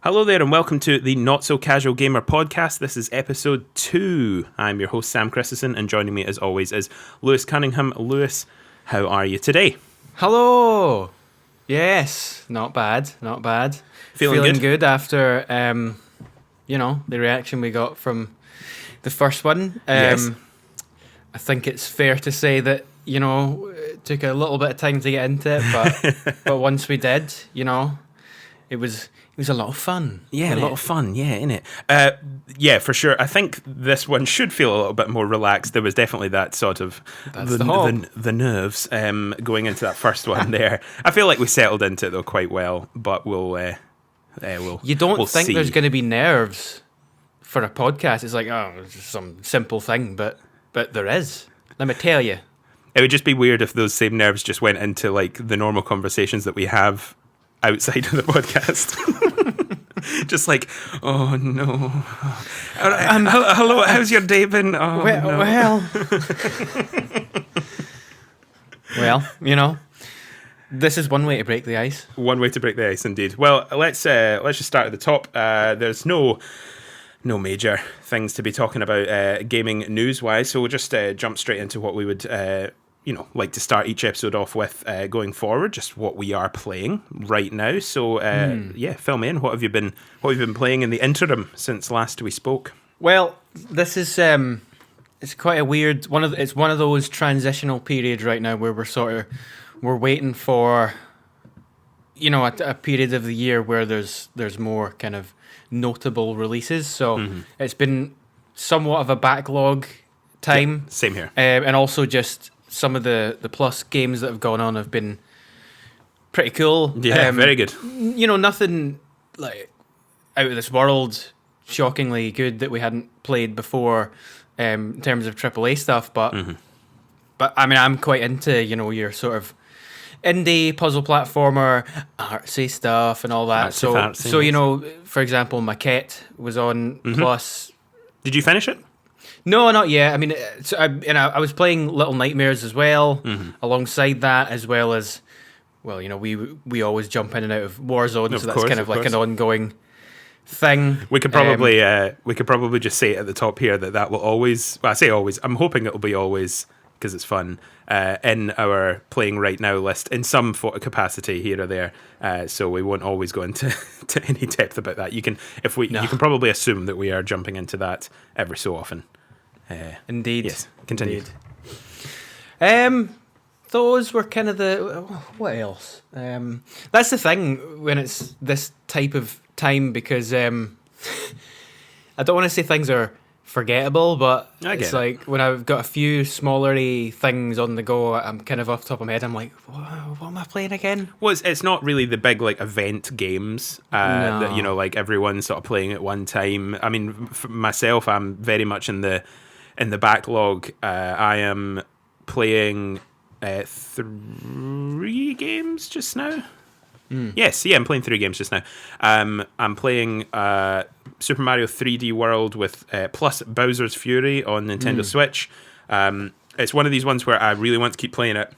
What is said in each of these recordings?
Hello there and welcome to the Not So Casual Gamer podcast. This is episode 2. I'm your host Sam Christensen and joining me as always is Lewis Cunningham. Lewis, how are you today? Hello! Yes, not bad. Feeling good after, the reaction we got from the first one. Yes. I think it's fair to say that, it took a little bit of time to get into it, but once we did, it was a lot of fun. Yeah, a lot of fun, yeah, innit? Yeah, for sure. I think this one should feel a little bit more relaxed. There was definitely that sort of the nerves going into that first one there. I feel like we settled into it though quite well, but we'll You don't think see. There's going to be nerves for a podcast? It's like, it's just some simple thing, but there is. Let me tell you. It would just be weird if those same nerves just went into like the normal conversations that we have outside of the podcast. Just like, oh no. Hello, how's your day been? Oh, well, this is one way to break the ice. One way to break the ice, indeed. Well, let's just start at the top. There's no major things to be talking about gaming news-wise, so we'll just jump straight into what we would like to start each episode off with going forward, just what we are playing right now. So fill me in. What have you been playing in the interim since last we spoke? Well, this is it's quite a weird one. It's one of those transitional periods right now where we're waiting for a period of the year where there's more kind of notable releases. So it's been somewhat of a backlog time. Yeah, same here. And also just some of the Plus games that have gone on have been pretty cool. Yeah, very good. Nothing like out of this world, shockingly good that we hadn't played before in terms of AAA stuff. But I mean, I'm quite into your sort of indie puzzle platformer, artsy stuff and all that. So for example, Maquette was on Plus. Did you finish it? No, not yet. I mean, I was playing Little Nightmares as well, alongside that, as well as, we always jump in and out of Warzone, so that's kind of like an ongoing thing. We could probably just say at the top here that will always. Well, I say always. I'm hoping it'll be always because it's fun in our playing right now list in some capacity here or there. So we won't always go into to any depth about that. You can probably assume that we are jumping into that every so often. Indeed. Yes. Continue. Indeed. Those were kind of what else? That's the thing when it's this type of time, because I don't want to say things are forgettable, but it's like when I've got a few smallery things on the go, I'm kind of off the top of my head, I'm like, what am I playing again? Well, it's not really the big like event games that like everyone's sort of playing at one time. I mean, for myself, I'm very much in the backlog. I am playing 3 games just now. Yes, I'm playing 3 games just now. I'm playing Super Mario 3D World with plus Bowser's Fury on Nintendo Switch. It's one of these ones where I really want to keep playing it,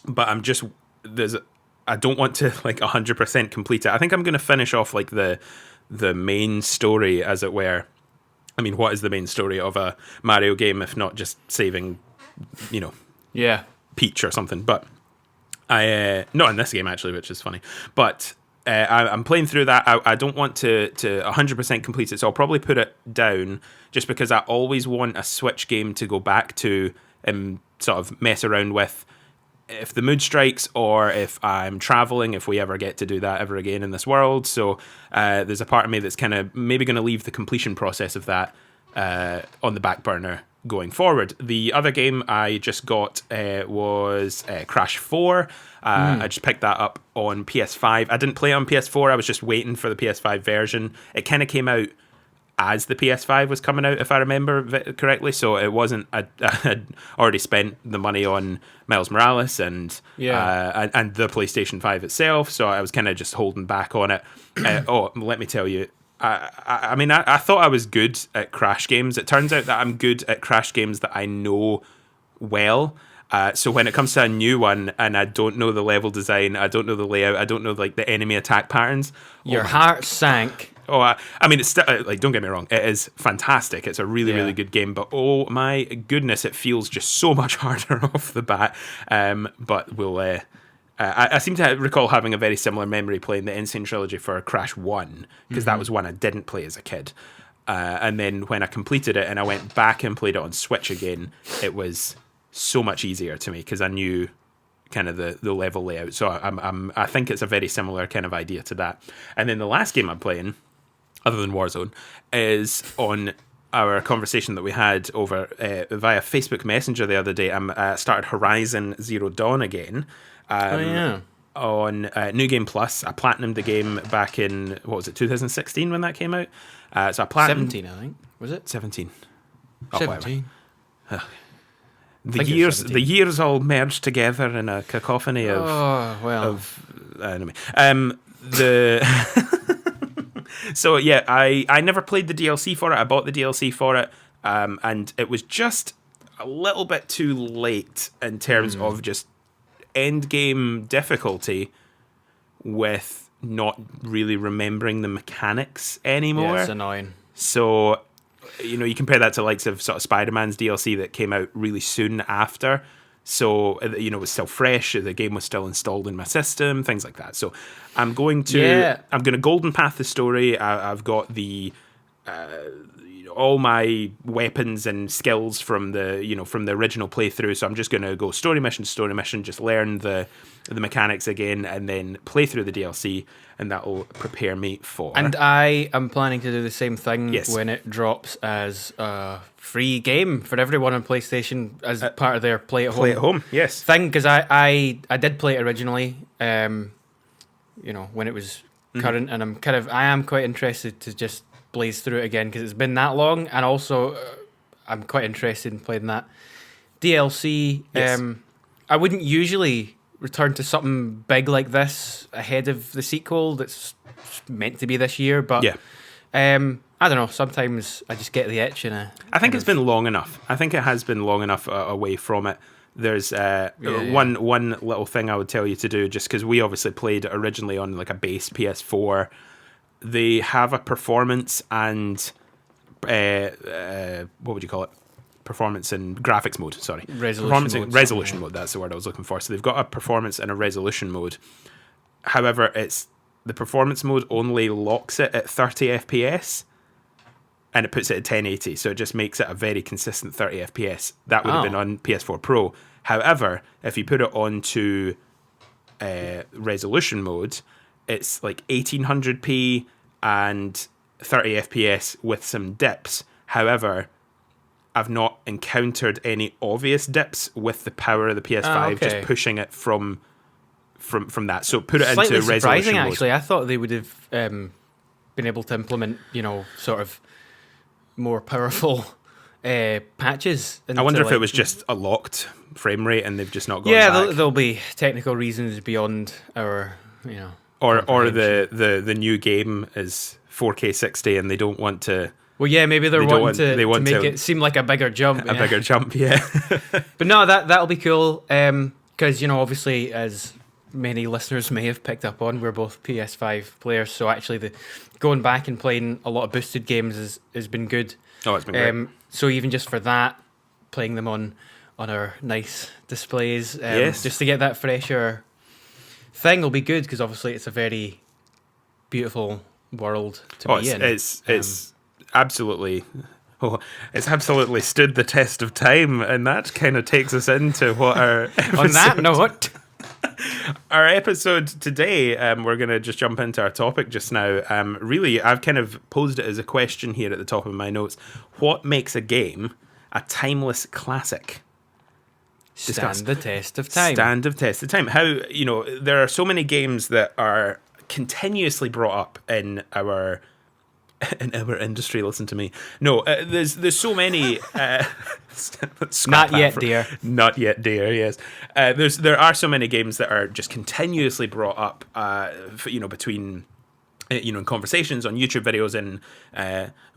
but I don't want to like 100% complete it. I think I'm going to finish off like the main story, as it were. I mean, what is the main story of a Mario game if not just saving, Peach or something? But not in this game actually, which is funny. But I'm playing through that. I don't want to 100% complete it, so I'll probably put it down just because I always want a Switch game to go back to and sort of mess around with if the mood strikes, or if I'm traveling, if we ever get to do that ever again in this world. So there's a part of me that's kind of maybe going to leave the completion process of that on the back burner going forward. The other game I just got was Crash 4. I just picked that up on PS5. I didn't play it on PS4. I was just waiting for the PS5 version. It kind of came out as the PS5 was coming out, if I remember correctly. So it wasn't. I had already spent the money on Miles Morales and the PlayStation 5 itself. So I was kind of just holding back on it. Let me tell you. I mean, I thought I was good at Crash games. It turns out that I'm good at Crash games that I know well. So when it comes to a new one and I don't know the level design, I don't know the layout, I don't know like the enemy attack patterns. Your heart sank Oh, I mean, it's still, like, don't get me wrong, it is fantastic. It's a really, really good game, but oh my goodness, it feels just so much harder off the bat. But we'll. I seem to recall having a very similar memory playing the Insane Trilogy for Crash 1, because that was one I didn't play as a kid. And then when I completed it and I went back and played it on Switch again, it was so much easier to me because I knew kind of the level layout. So I think it's a very similar kind of idea to that. And then the last game I'm playing, other than Warzone, is on our conversation that we had over via Facebook Messenger the other day. I started Horizon Zero Dawn again. On New Game Plus. I platinumed the game back in, 2016 when that came out? So I platinumed... 17, I think. Was it? 17. 17. The years all merged together in a cacophony of anime. So yeah, I never played the DLC for it. I bought the DLC for it, and it was just a little bit too late in terms of just end game difficulty with not really remembering the mechanics anymore. Yeah, it's annoying. So, you compare that to likes of sort of Spider-Man's DLC that came out really soon after. So, it was still fresh. The game was still installed in my system, things like that. So, I'm going to golden path the story. I've got the all my weapons and skills from the original playthrough. So I'm just going to go story mission to story mission, just learn the mechanics again, and then play through the DLC, and that will prepare me for. And I am planning to do the same thing when it drops as a free game for everyone on PlayStation as part of their play at home yes thing. Because I did play it originally, when it was current, and I am quite interested to just blaze through it again because it's been that long, and also I'm quite interested in playing that DLC. Yes. I wouldn't usually return to something big like this ahead of the sequel that's meant to be this year, but I don't know, sometimes I just get the itch, and I think it's been long enough. I think it has been long enough away from it. There's one little thing I would tell you to do, just because we obviously played it originally on like a base PS4. They have a performance and what would you call it? Performance and graphics mode. Sorry, resolution mode. That's the word I was looking for. So they've got a performance and a resolution mode. However, the performance mode only locks it at 30 FPS, and it puts it at 1080. So it just makes it a very consistent 30 FPS. That would have been on PS4 Pro. However, if you put it onto resolution mode, it's like 1800p and 30 FPS with some dips. However, I've not encountered any obvious dips with the power of the PS5 just pushing it from that. So put it into resolution surprising, mode. Actually, I thought they would have been able to implement, sort of more powerful patches. I wonder if it was just a locked frame rate and they've just not gone back. There'll be technical reasons beyond our, Or the new game is 4K 60 and they don't want to... Well, yeah, maybe they're wanting to make it seem like a bigger jump. Bigger jump, yeah. But no, that'll be cool. Because, obviously, as many listeners may have picked up on, we're both PS5 players. So actually, going back and playing a lot of boosted games has been good. Oh, it's been great. So even just for that, playing them on our nice displays, just to get that fresher thing will be good, because obviously it's a very beautiful world to be in. It's absolutely stood the test of time, and that kind of takes us into what our episode, on that note, our episode today. We're going to just jump into our topic just now. Really, I've kind of posed it as a question here at the top of my notes. What makes a game a timeless classic? Stand the test of time. Stand the test of time. How, there are so many games that are continuously brought up in our industry. Listen to me. No, there's so many. Not yet, dear. Not yet, dear. Yes, there are so many games that are just continuously brought up. Between in conversations on YouTube videos and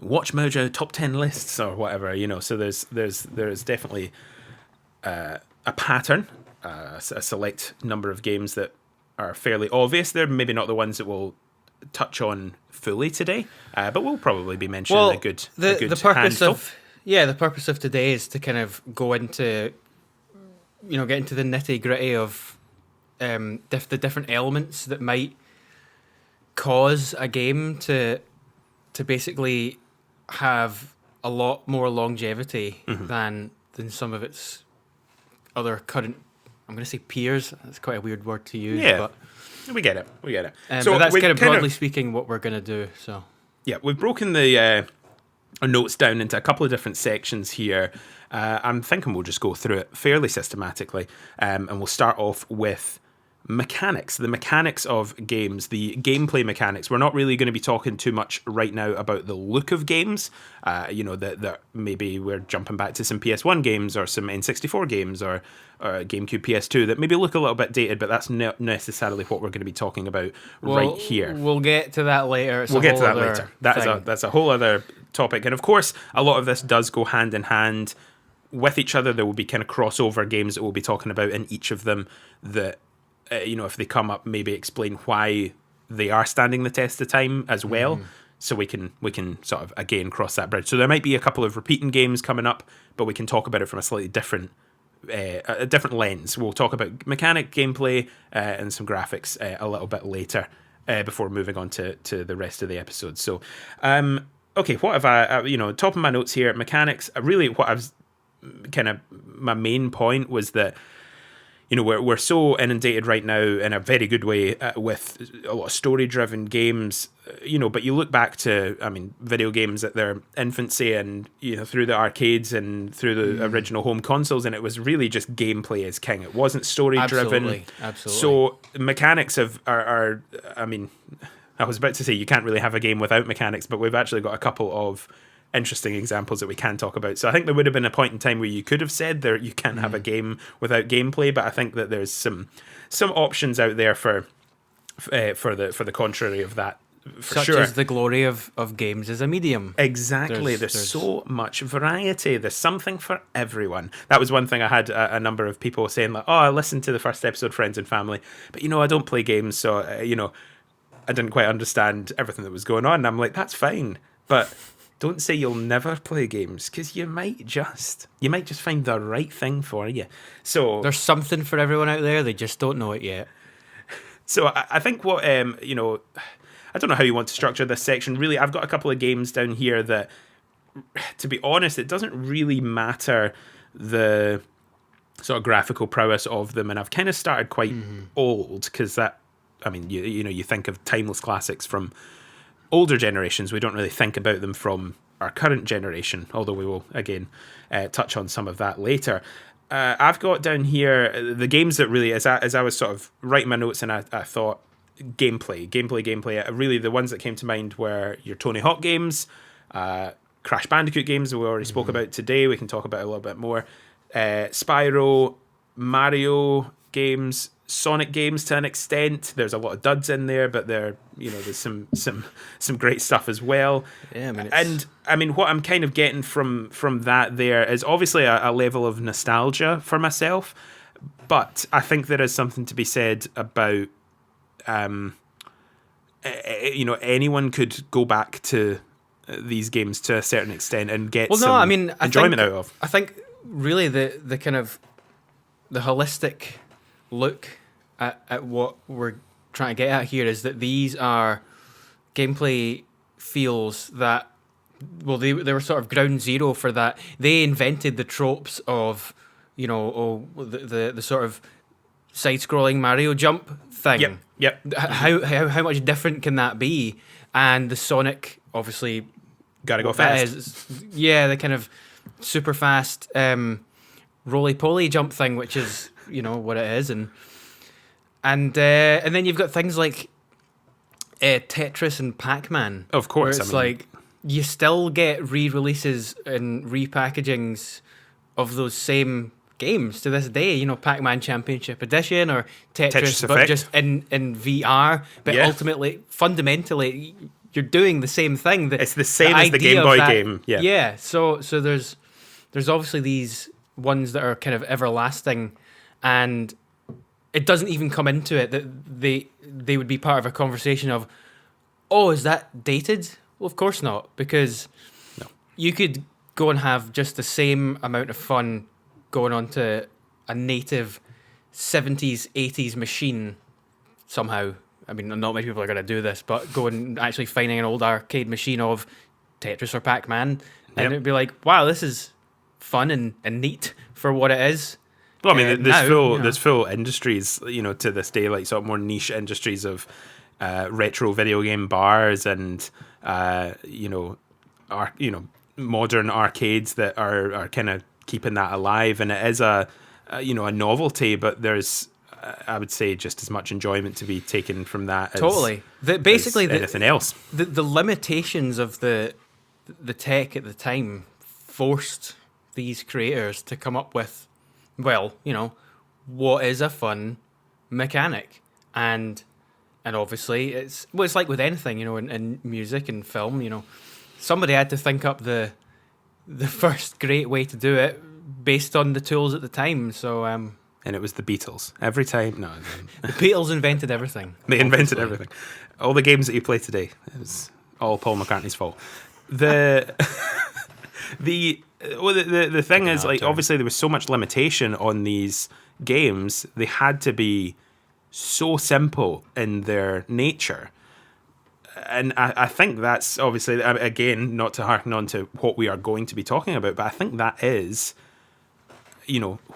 Watch Mojo top 10 lists or whatever. So there's definitely a pattern, a select number of games that are fairly obvious. They're maybe not the ones that will touch on fully today, but we'll probably be mentioning a good the purpose handful. the purpose of today is to kind of go into, get into the nitty gritty of the different elements that might cause a game to basically have a lot more longevity than some of its other current. I'm going to say peers. That's quite a weird word to use. Yeah, but we get it. so that's kind of broadly speaking what we're going to do. So yeah, we've broken the notes down into a couple of different sections here. I'm thinking we'll just go through it fairly systematically, and we'll start off with mechanics, the mechanics of games, the gameplay mechanics. We're not really going to be talking too much right now about the look of games. That maybe we're jumping back to some PS1 games or some N64 games or GameCube, PS2 that maybe look a little bit dated, but that's not necessarily what we're going to be talking about right here. We'll get to that later. We'll get to that later. That's a whole other topic. And of course, a lot of this does go hand in hand with each other. There will be kind of crossover games that we'll be talking about in each of them that, if they come up, maybe explain why they are standing the test of time as well. So we can sort of, again, cross that bridge. So there might be a couple of repeating games coming up, but we can talk about it from a slightly different a different lens. We'll talk about mechanic, gameplay, and some graphics a little bit later before moving on to the rest of the episode. So, okay, what have I, top of my notes here, mechanics, really what I've kind of, my main point was that, we're so inundated right now in a very good way with a lot of story-driven games, but you look back to, video games at their infancy and, through the arcades and through the original home consoles, and it was really just gameplay as king. It wasn't story-driven. Absolutely. So mechanics are I was about to say you can't really have a game without mechanics, but we've actually got a couple of interesting examples that we can talk about. So I think there would have been a point in time where you could have said there you can't have a game without gameplay, but I think that there's some options out there for the contrary of that. Such as the glory of games as a medium. Exactly. There's so much variety. There's something for everyone. That was one thing I had a number of people saying, like, oh, I listened to the first episode, Friends and Family, but I don't play games, so I didn't quite understand everything that was going on. And I'm like, that's fine, but don't say you'll never play games, because you might just find the right thing for you. So there's something for everyone out there. They just don't know it yet. So I think what I don't know how you want to structure this section. Really, I've got a couple of games down here that, to be honest, it doesn't really matter the sort of graphical prowess of them, and I've kind of started quite old, because that, you think of timeless classics from older generations. We don't really think about them from our current generation, although we will again touch on some of that later. I've got down here the games that really, as I was sort of writing my notes, and I thought gameplay. Really, the ones that came to mind were your Tony Hawk games, Crash Bandicoot games that we already spoke about today. We can talk about a little bit more. Spyro, Mario games, Sonic games to an extent. There's a lot of duds in there, but there's some great stuff as well. Yeah, what I'm kind of getting from that there is obviously a level of nostalgia for myself, but I think there is something to be said about anyone could go back to these games to a certain extent and get enjoyment out of. I think really the kind of the holistic look at what we're trying to get at here is that these are gameplay feels that, well, they were sort of ground zero for that. They invented the tropes of, the sort of side-scrolling Mario jump thing. Yep. How much different can that be? And the Sonic, obviously, gotta go fast. The kind of super fast roly-poly jump thing, which is what it is, and then you've got things like Tetris and Pac-Man. Of course, where it's like you still get re-releases and repackagings of those same games to this day. Pac-Man Championship Edition or Tetris but Effect. Just in VR. But ultimately, fundamentally, you're doing the same thing. It's the same as the Game Boy game. Yeah. Yeah. So there's obviously these ones that are kind of everlasting, and it doesn't even come into it that they would be part of a conversation of, oh, is that dated? Well, of course not, because No. you could go and have just the same amount of fun going onto a native 70s, 80s machine somehow. I mean, not many people are going to do this, but go and actually finding an old arcade machine of Tetris or Pac-Man, and Yep. it'd be like, wow, this is fun and neat for what it is. Well, I mean, there's Now, full you know. there's full industries, to this day, like sort of more niche industries of retro video game bars and modern arcades that are kind of keeping that alive, and it is a novelty, but there's I would say just as much enjoyment to be taken from that as, Totally. as anything else. The limitations of the tech at the time forced these creators to come up with, well, what is a fun mechanic, and obviously it's like with anything, in music and film, somebody had to think up the first great way to do it based on the tools at the time. So And it was the Beatles every time. No, the Beatles invented everything. they invented obviously. everything. All the games that you play today, it was all Paul McCartney's fault. The the thing is, like, obviously there was so much limitation on these games. They had to be so simple in their nature. And I think that's obviously, again, not to harken on to what we are going to be talking about, but I think that is,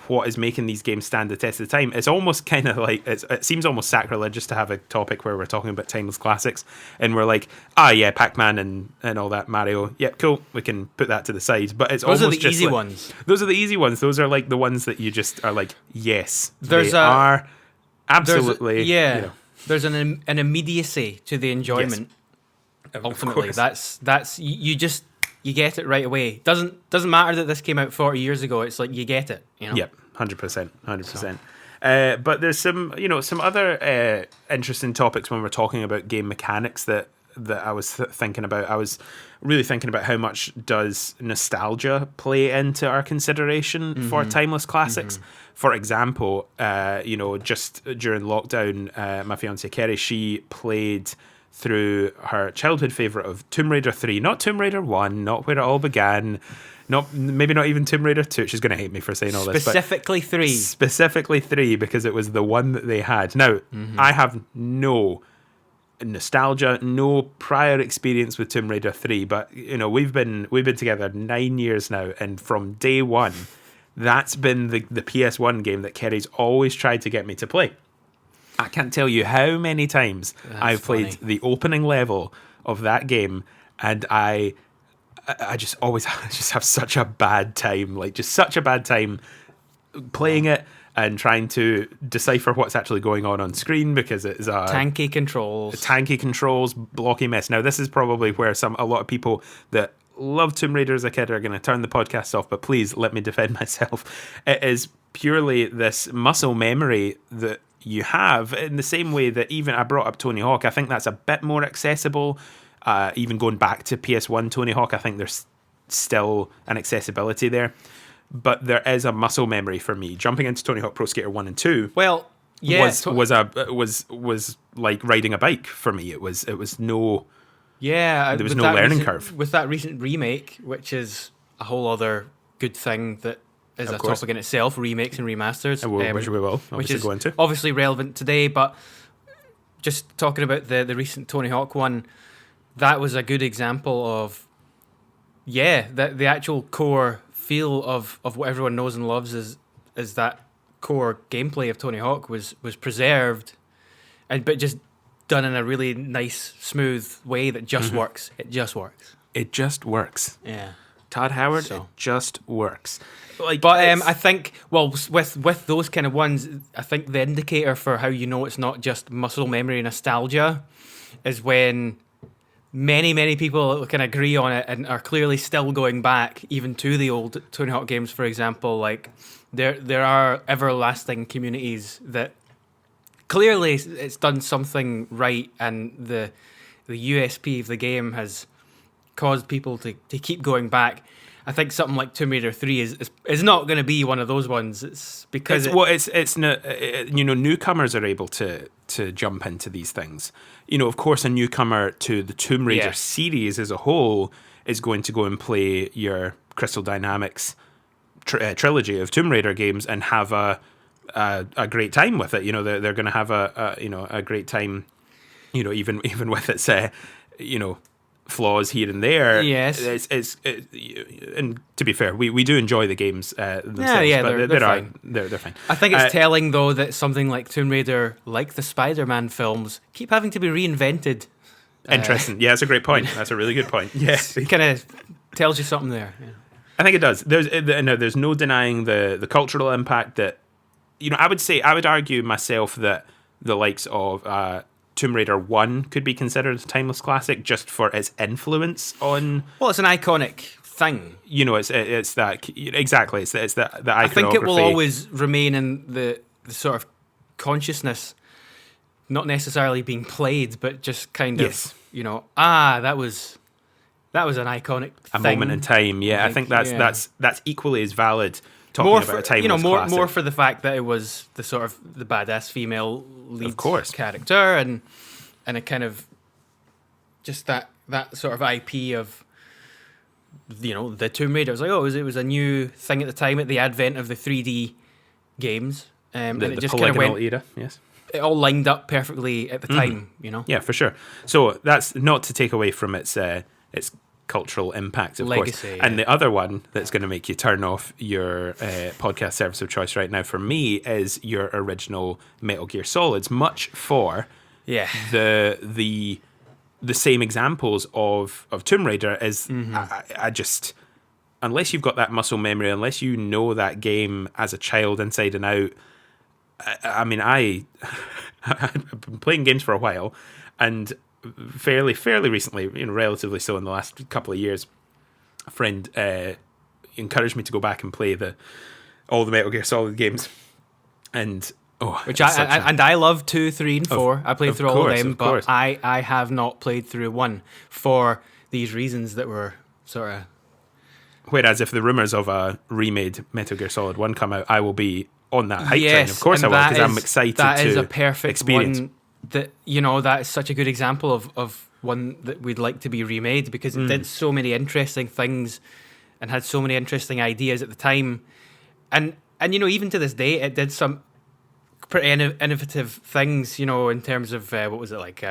what is making these games stand the test of time. It's almost kind of like, it seems almost sacrilegious to have a topic where we're talking about timeless classics and we're like, yeah, Pac-Man and all that, Mario, yeah, cool, we can put that to the side. But it's Those almost are the just easy like, ones. Those are the easy ones. Those are like the ones that you just are like, yes, There's they are absolutely, There's an immediacy to the enjoyment. Ultimately, course. that's you get it right away. Doesn't matter that this came out 40 years ago. It's like you get it. Yep, 100%. But there's some other interesting topics when we're talking about game mechanics that I was thinking about. I was really thinking about how much does nostalgia play into our consideration for timeless classics. For example, just during lockdown, my fiancée Kerry, she played through her childhood favourite of Tomb Raider 3, not Tomb Raider 1, not where it all began, maybe not even Tomb Raider 2. She's going to hate me for saying all this. Specifically 3. Specifically 3, because it was the one that they had. Now, I have no nostalgia, no prior experience with Tomb Raider 3, but we've been together 9 years now, and from day one, that's been the PS1 game that Kerry's always tried to get me to play. I can't tell you how many times I've played the opening level of that game, and I just always just have such a bad time, playing it and trying to decipher what's actually going on screen, because it's tanky controls, blocky mess. Now, this is probably where a lot of people that love Tomb Raider as a kid are going to turn the podcast off, but please let me defend myself. It is purely this muscle memory that you have, in the same way that even I brought up Tony Hawk. I think that's a bit more accessible. Even going back to PS1 Tony Hawk, I think there's still an accessibility there. But there is a muscle memory for me. Jumping into Tony Hawk Pro Skater 1 and 2 well, yeah, was like riding a bike for me. There was no learning curve. With that recent remake, which is a whole other good thing that is a topic in itself, remakes and remasters. Which we will obviously go into. Obviously relevant today, but just talking about the recent Tony Hawk one, that was a good example of, the actual core feel of what everyone knows and loves is that core gameplay of Tony Hawk was preserved, but just done in a really nice, smooth way that just works. It just works. It just works. Yeah. Todd Howard, it just works. But I think, with those kind of ones, I think the indicator for how it's not just muscle memory nostalgia is when many people can agree on it and are clearly still going back even to the old Tony Hawk games, for example. Like, there are everlasting communities that clearly it's done something right, and the USP of the game has caused people to keep going back. I think something like Tomb Raider 3 is not going to be one of those ones. It's because it's not, newcomers are able to jump into these things. Of course, a newcomer to the Tomb Raider series as a whole is going to go and play your Crystal Dynamics trilogy of Tomb Raider games and have a great time with it. They're going to have a great time. Even with its flaws here and there. Yes. And to be fair, we do enjoy the games themselves. But they're fine. They're fine. I think it's telling though that something like Tomb Raider, like the Spider-Man films, keep having to be reinvented. Interesting. Yeah, that's a great point. That's a really good point. Yeah, it kind of tells you something there. Yeah. I think it does. There's no denying the cultural impact that. I would argue myself that the likes of Tomb Raider 1 could be considered a timeless classic just for its influence on... Well, it's an iconic thing. It's that... Exactly. It's the iconography. I think it will always remain in the sort of consciousness, not necessarily being played, but just kind of, that was an iconic a thing. Moment in time, yeah. I think that's equally as valid... Talking about a timeless classic. More for the fact that it was the sort of the badass female lead character and a kind of just that sort of IP of the Tomb Raider. It was like, it was a new thing at the time at the advent of the 3D games, and it just kind of went era. Yes, it all lined up perfectly at the time. Yeah, for sure. So that's not to take away from its cultural impact, of legacy, course. And the other one that's going to make you turn off your podcast service of choice right now for me is your original Metal Gear Solids, much for the same examples of Tomb Raider is I just, unless you've got that muscle memory, unless you know that game as a child inside and out, I've been playing games for a while, and fairly recently, relatively so in the last couple of years, a friend encouraged me to go back and play all the Metal Gear Solid games, and I love 2, 3, and 4. I played through all of them, but I have not played through 1 for these reasons that were sort of. Whereas if the rumors of a remade Metal Gear Solid 1 come out, I will be on that hype train. Of course I will, because I'm excited that to is a perfect experience. One that that is such a good example of one that we'd like to be remade, because it did so many interesting things and had so many interesting ideas at the time, and even to this day it did some pretty innovative things, in terms of what was it like,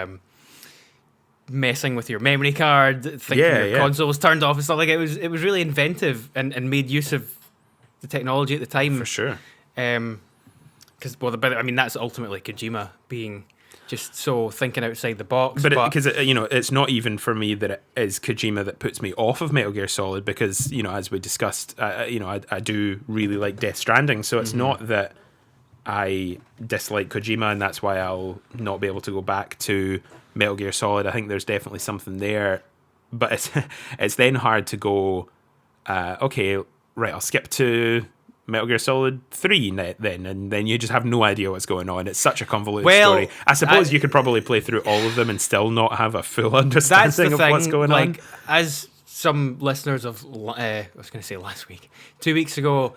messing with your memory card, thinking your console was turned off and stuff like it was really inventive and made use of the technology at the time, for sure. Because that's ultimately Kojima being just so thinking outside the box. But because it's not even for me that it is Kojima that puts me off of Metal Gear Solid, because as we discussed, I do really like Death Stranding, so it's not that I dislike Kojima and that's why I'll not be able to go back to Metal Gear Solid. I think there's definitely something there, but it's then hard to go, okay, right, I'll skip to Metal Gear Solid 3 then, and then you just have no idea what's going on. It's such a convoluted story. I suppose you could probably play through all of them and still not have a full understanding of what's going on. As some listeners of, I was going to say last week, 2 weeks ago,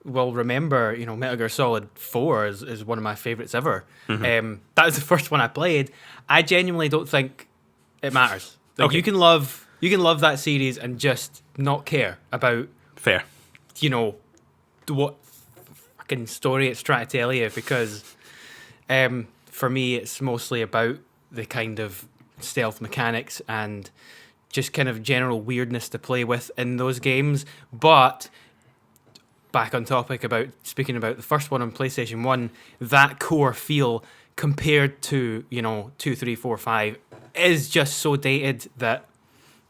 will remember, Metal Gear Solid 4 is one of my favourites ever. That was the first one I played. I genuinely don't think it matters. You can love that series and just not care about what fucking story it's trying to tell you, because for me it's mostly about the kind of stealth mechanics and just kind of general weirdness to play with in those games. But back on topic about speaking about the first one on PlayStation 1, that core feel compared to 2, 3, 4, 5 is just so dated that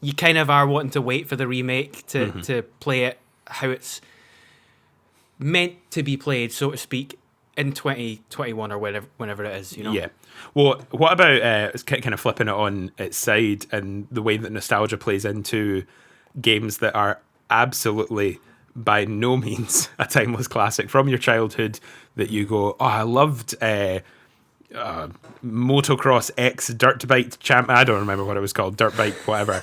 you kind of are wanting to wait for the remake to play it how it's meant to be played, so to speak, in 2021 or whenever it is, Yeah. Well, what about kind of flipping it on its side and the way that nostalgia plays into games that are absolutely by no means a timeless classic from your childhood that you go, I loved Motocross X Dirt Bike Champ. I don't remember what it was called, Dirt Bike, whatever.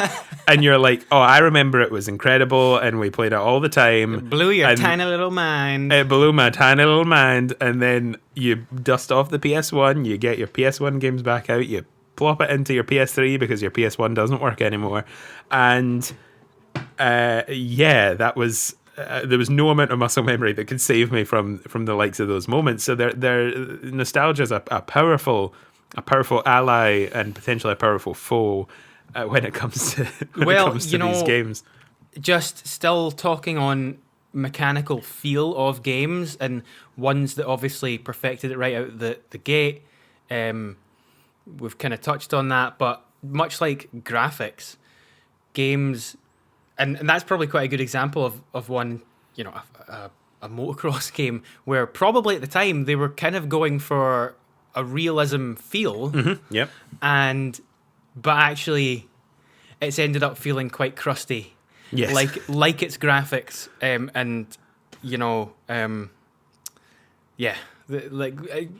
And you're like, oh, I remember it was incredible, and we played it all the time. It blew your tiny little mind. It blew my tiny little mind, and then you dust off the PS1, you get your PS1 games back out, you plop it into your PS3 because your PS1 doesn't work anymore, and that was. There was no amount of muscle memory that could save me from the likes of those moments. So nostalgia is a powerful ally and potentially a powerful foe when it comes to these games. Just still talking on mechanical feel of games and ones that obviously perfected it right out the gate. We've kind of touched on that, but much like graphics, games. And that's probably quite a good example of one, a motocross game where probably at the time they were kind of going for a realism feel. Mm-hmm. Yep. But actually it's ended up feeling quite crusty. Yes. Like its graphics.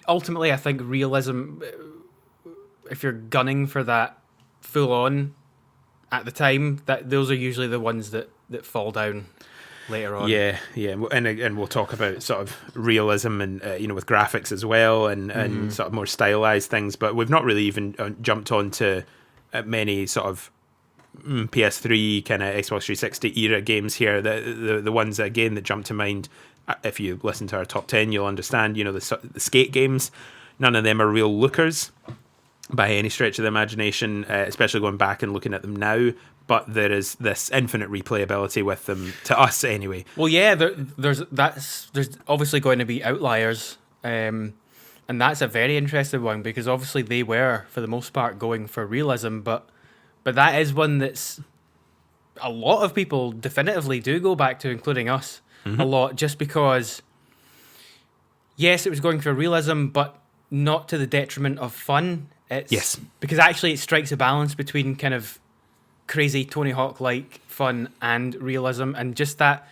Ultimately I think realism, if you're gunning for that full on, at the time, that those are usually the ones that fall down later on. Yeah, and we'll talk about sort of realism and with graphics as well, and sort of more stylized things. But we've not really even jumped onto many sort of PS3 kind of Xbox 360 era games here. The ones again that jump to mind, if you listen to our top 10, you'll understand. The skate games. None of them are real lookers by any stretch of the imagination, especially going back and looking at them now. But there is this infinite replayability with them, to us anyway. Well, yeah, there's obviously going to be outliers, and that's a very interesting one because obviously they were, for the most part, going for realism, but that is one that's a lot of people definitively do go back to, including us, a lot, just because, yes, it was going for realism, but not to the detriment of fun. Yes. Because actually it strikes a balance between kind of crazy Tony Hawk-like fun and realism, and just that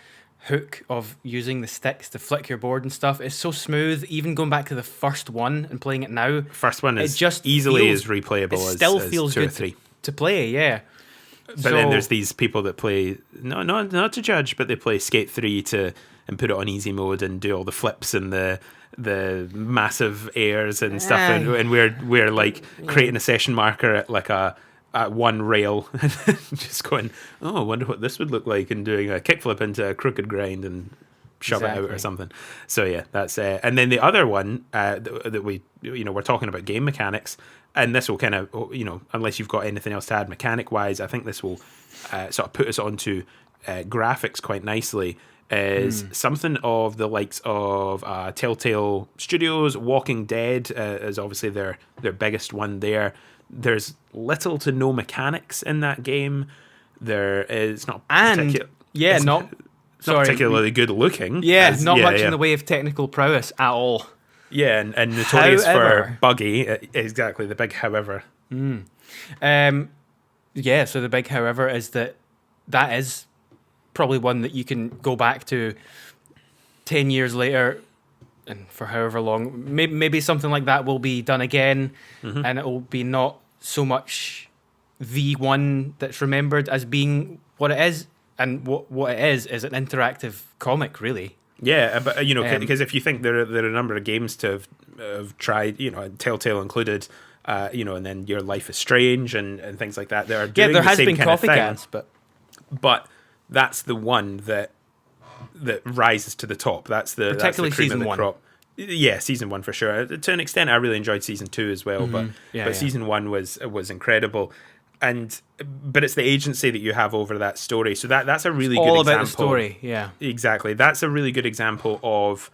hook of using the sticks to flick your board and stuff is so smooth. Even going back to the first one and playing it now, first one is just easily as replayable as still feels two good or three to play, yeah. But then there's these people that play not to judge, but they play Skate 3 and put it on easy mode and do all the flips and the massive airs and stuff, and we're like creating a session marker at like at one rail just going, I wonder what this would look like, and doing a kickflip into a crooked grind and shove it out or something. So yeah, that's and then the other one that we we're talking about game mechanics, and this will kind of unless you've got anything else to add mechanic wise, I think this will sort of put us onto graphics quite nicely. Is something of the likes of Telltale Studios. Walking Dead is obviously their biggest one there. There's little to no mechanics in that game. There is not not particularly good looking. Yeah, not much in the way of technical prowess at all. Yeah, and notorious for buggy. Exactly, the big however. So the big however is that is probably one that you can go back to 10 years later, and for however long, maybe something like that will be done again, and it will be not so much the one that's remembered as being what it is, and what it is an interactive comic, really. Yeah, but because if you think there are a number of games to have tried, Telltale included, and then Your Life is Strange and things like that. There has been copycats, but that's the one that rises to the top. That's particularly season one. Crop. Yeah, season one for sure. To an extent, I really enjoyed season two as well. But season one was incredible, but it's the agency that you have over that story. So that's a really good example. All about the story. Yeah, exactly. That's a really good example of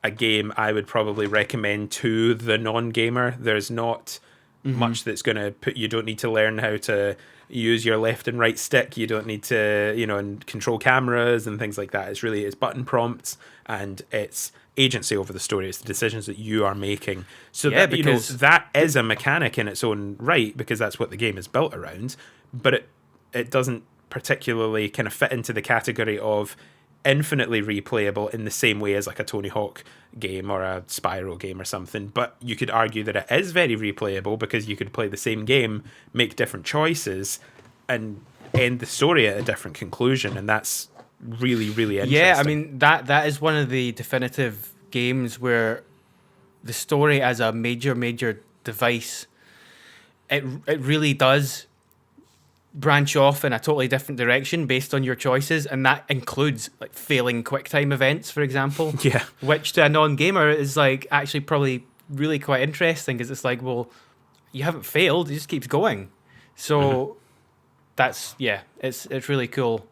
a game I would probably recommend to the non-gamer. There's not much that's going to put. You don't need to learn how to use your left and right stick. You don't need to, and control cameras and things like that. It's button prompts and it's agency over the story. It's the decisions that you are making. So that that is a mechanic in its own right, because that's what the game is built around. But it doesn't particularly kind of fit into the category of infinitely replayable in the same way as like a Tony Hawk game or a Spyro game or something, but you could argue that it is very replayable because you could play the same game, make different choices, and end the story at a different conclusion, and that's really, really interesting. Yeah, I mean that is one of the definitive games where the story as a major device, it really does branch off in a totally different direction based on your choices, and that includes like failing QuickTime events, for example. Yeah. Which to a non-gamer is like actually probably really quite interesting, because it's like, well, you haven't failed, it just keeps going. So that's, yeah, it's really cool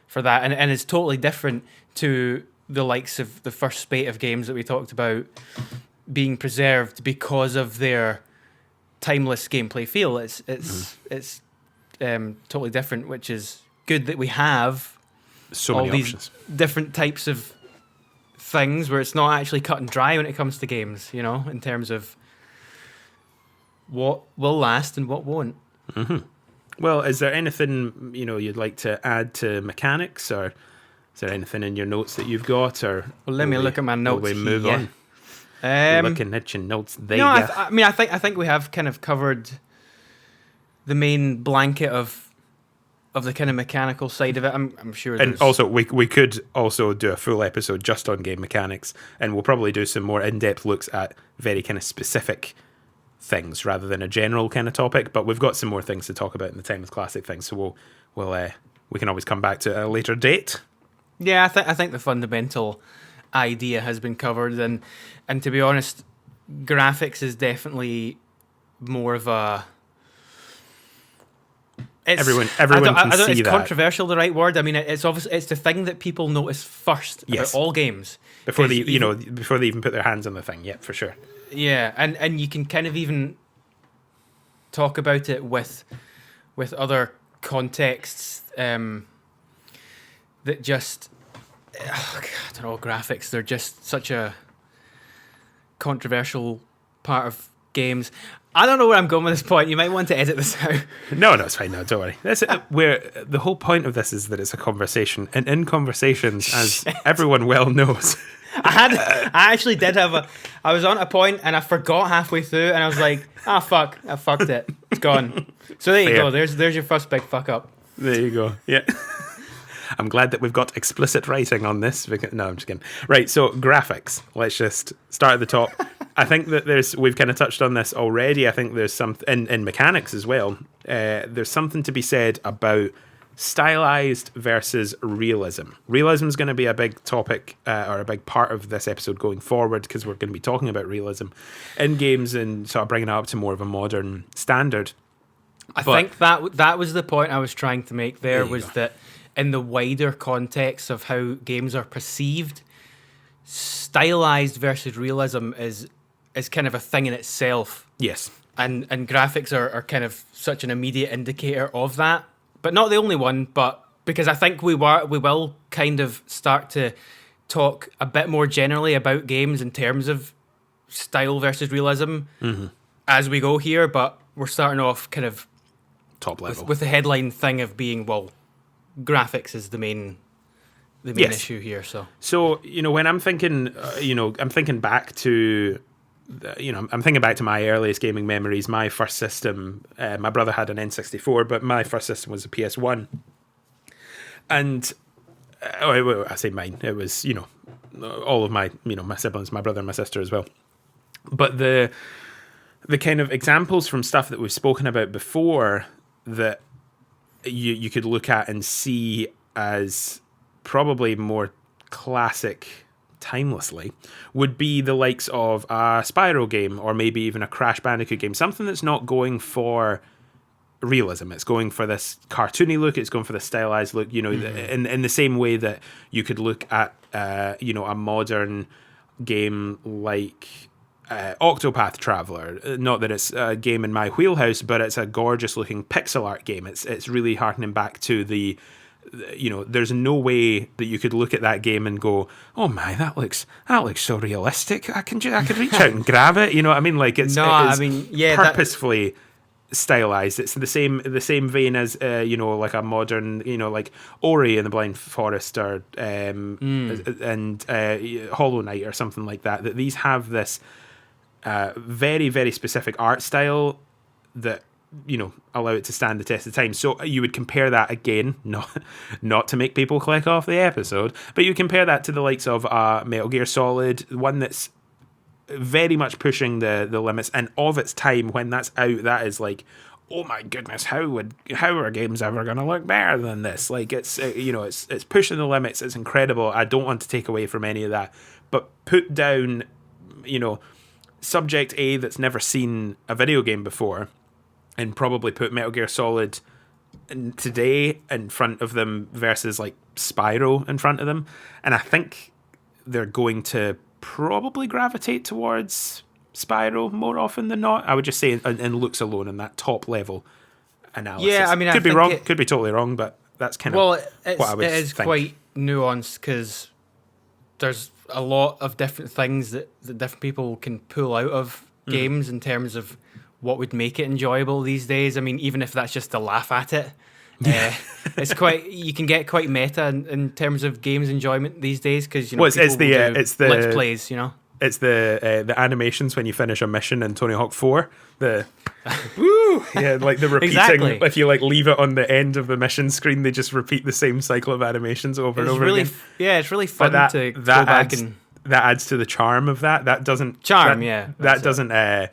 for that, and it's totally different to the likes of the first spate of games that we talked about being preserved because of their timeless gameplay feel. It's totally different, which is good that we have So all many these options. different types of things where it's not actually cut and dry when it comes to games, you know, in terms of what will last and what won't. Well, is there anything, you know, you'd like to add to mechanics, or is there anything in your notes that you've got, or Well, let me look at my notes. will we move here. on? Looking at your notes there. No, I mean, I think we have kind of covered the main blanket of the kind of mechanical side of it. I'm sure. And also, we could also do a full episode just on game mechanics, and we'll probably do some more in-depth looks at very kind of specific things rather than a general kind of topic. But we've got some more things to talk about in the Time with Classic things, so we can always come back to it at a later date. Yeah, I think the fundamental idea has been covered, and to be honest, graphics is definitely more of a. Everyone I can don't, see is that. controversial the right word? I mean, it's obviously it's the thing that people notice first Yes. about all games Before they, 'Cause before they even put their hands on the thing. Yeah, for sure. Yeah, and you can kind of even talk about it with other contexts that just I don't know, graphics. They're just such a controversial part of games. I don't know where I'm going with this point. You might want to edit this out. No, it's fine. No, don't worry. That's where the whole point of this is that it's a conversation, and in conversations, as everyone well knows. I actually did have I was on a point and I forgot halfway through, and I was like, fuck, I fucked it. It's gone. So there you Fair. go. There's your first big fuck up. There you go. Yeah. I'm glad that we've got explicit writing on this. No, I'm just kidding. Right, so graphics. Let's just start at the top. I think that we've kind of touched on this already. I think there's some, in mechanics as well, there's something to be said about stylized versus realism. Realism is going to be a big topic or a big part of this episode going forward, because we're going to be talking about realism in games and sort of bringing it up to more of a modern standard. I think that was the point I was trying to make there, you was go. that in the wider context of how games are perceived, stylized versus realism is kind of a thing in itself. Yes. And graphics are kind of such an immediate indicator of that. But not the only one, but because I think we will kind of start to talk a bit more generally about games in terms of style versus realism as we go here, but we're starting off kind of Top level. with the headline thing of being, well, graphics is the main Yes. issue here. So when I'm thinking, I'm thinking back to, I'm thinking back to my earliest gaming memories. My first system, my brother had an N64, but my first system was a PS1. And I say mine. It was, all of my, my siblings, my brother and my sister as well. But the kind of examples from stuff that we've spoken about before that you could look at and see as probably more classic timelessly would be the likes of a Spyro game, or maybe even a Crash Bandicoot game, something that's not going for realism. It's going for this cartoony look, it's going for the stylized look, in the same way that you could look at a modern game like Octopath Traveler. Not that it's a game in my wheelhouse, but it's a gorgeous looking pixel art game. It's really harkening back to the there's no way that you could look at that game and go, oh my, that looks so realistic. I could reach out and grab it. You know what I mean? Like it's purposefully stylized. It's the same vein as like a modern, like Ori and the Blind Forest, or and Hollow Knight or something like that. That these have this very, very specific art style that allow it to stand the test of time. So you would compare that again, not to make people click off the episode, but you compare that to the likes of Metal Gear Solid, one that's very much pushing the limits, and of its time when that's out, that is like, oh my goodness, how are games ever going to look better than this? Like it's it's pushing the limits. It's incredible. I don't want to take away from any of that, but put down subject A that's never seen a video game before, and probably put Metal Gear Solid today in front of them versus like Spyro in front of them, and I think they're going to probably gravitate towards Spyro more often than not. I would just say in looks alone, in that top level analysis. Yeah, I mean, could be wrong, could be totally wrong, but that's kind of what I would think. It is quite nuanced because there's a lot of different things that different people can pull out of games in terms of what would make it enjoyable these days. I mean, even if that's just to laugh at it, it's quite. You can get quite meta in terms of games enjoyment these days because it's the let's plays. It's the animations when you finish a mission in Tony Hawk 4. The woo, yeah, like the repeating. Exactly. If you like leave it on the end of the mission screen, they just repeat the same cycle of animations over and over again. Yeah, it's really fun to go back and that adds to the charm of that. That doesn't doesn't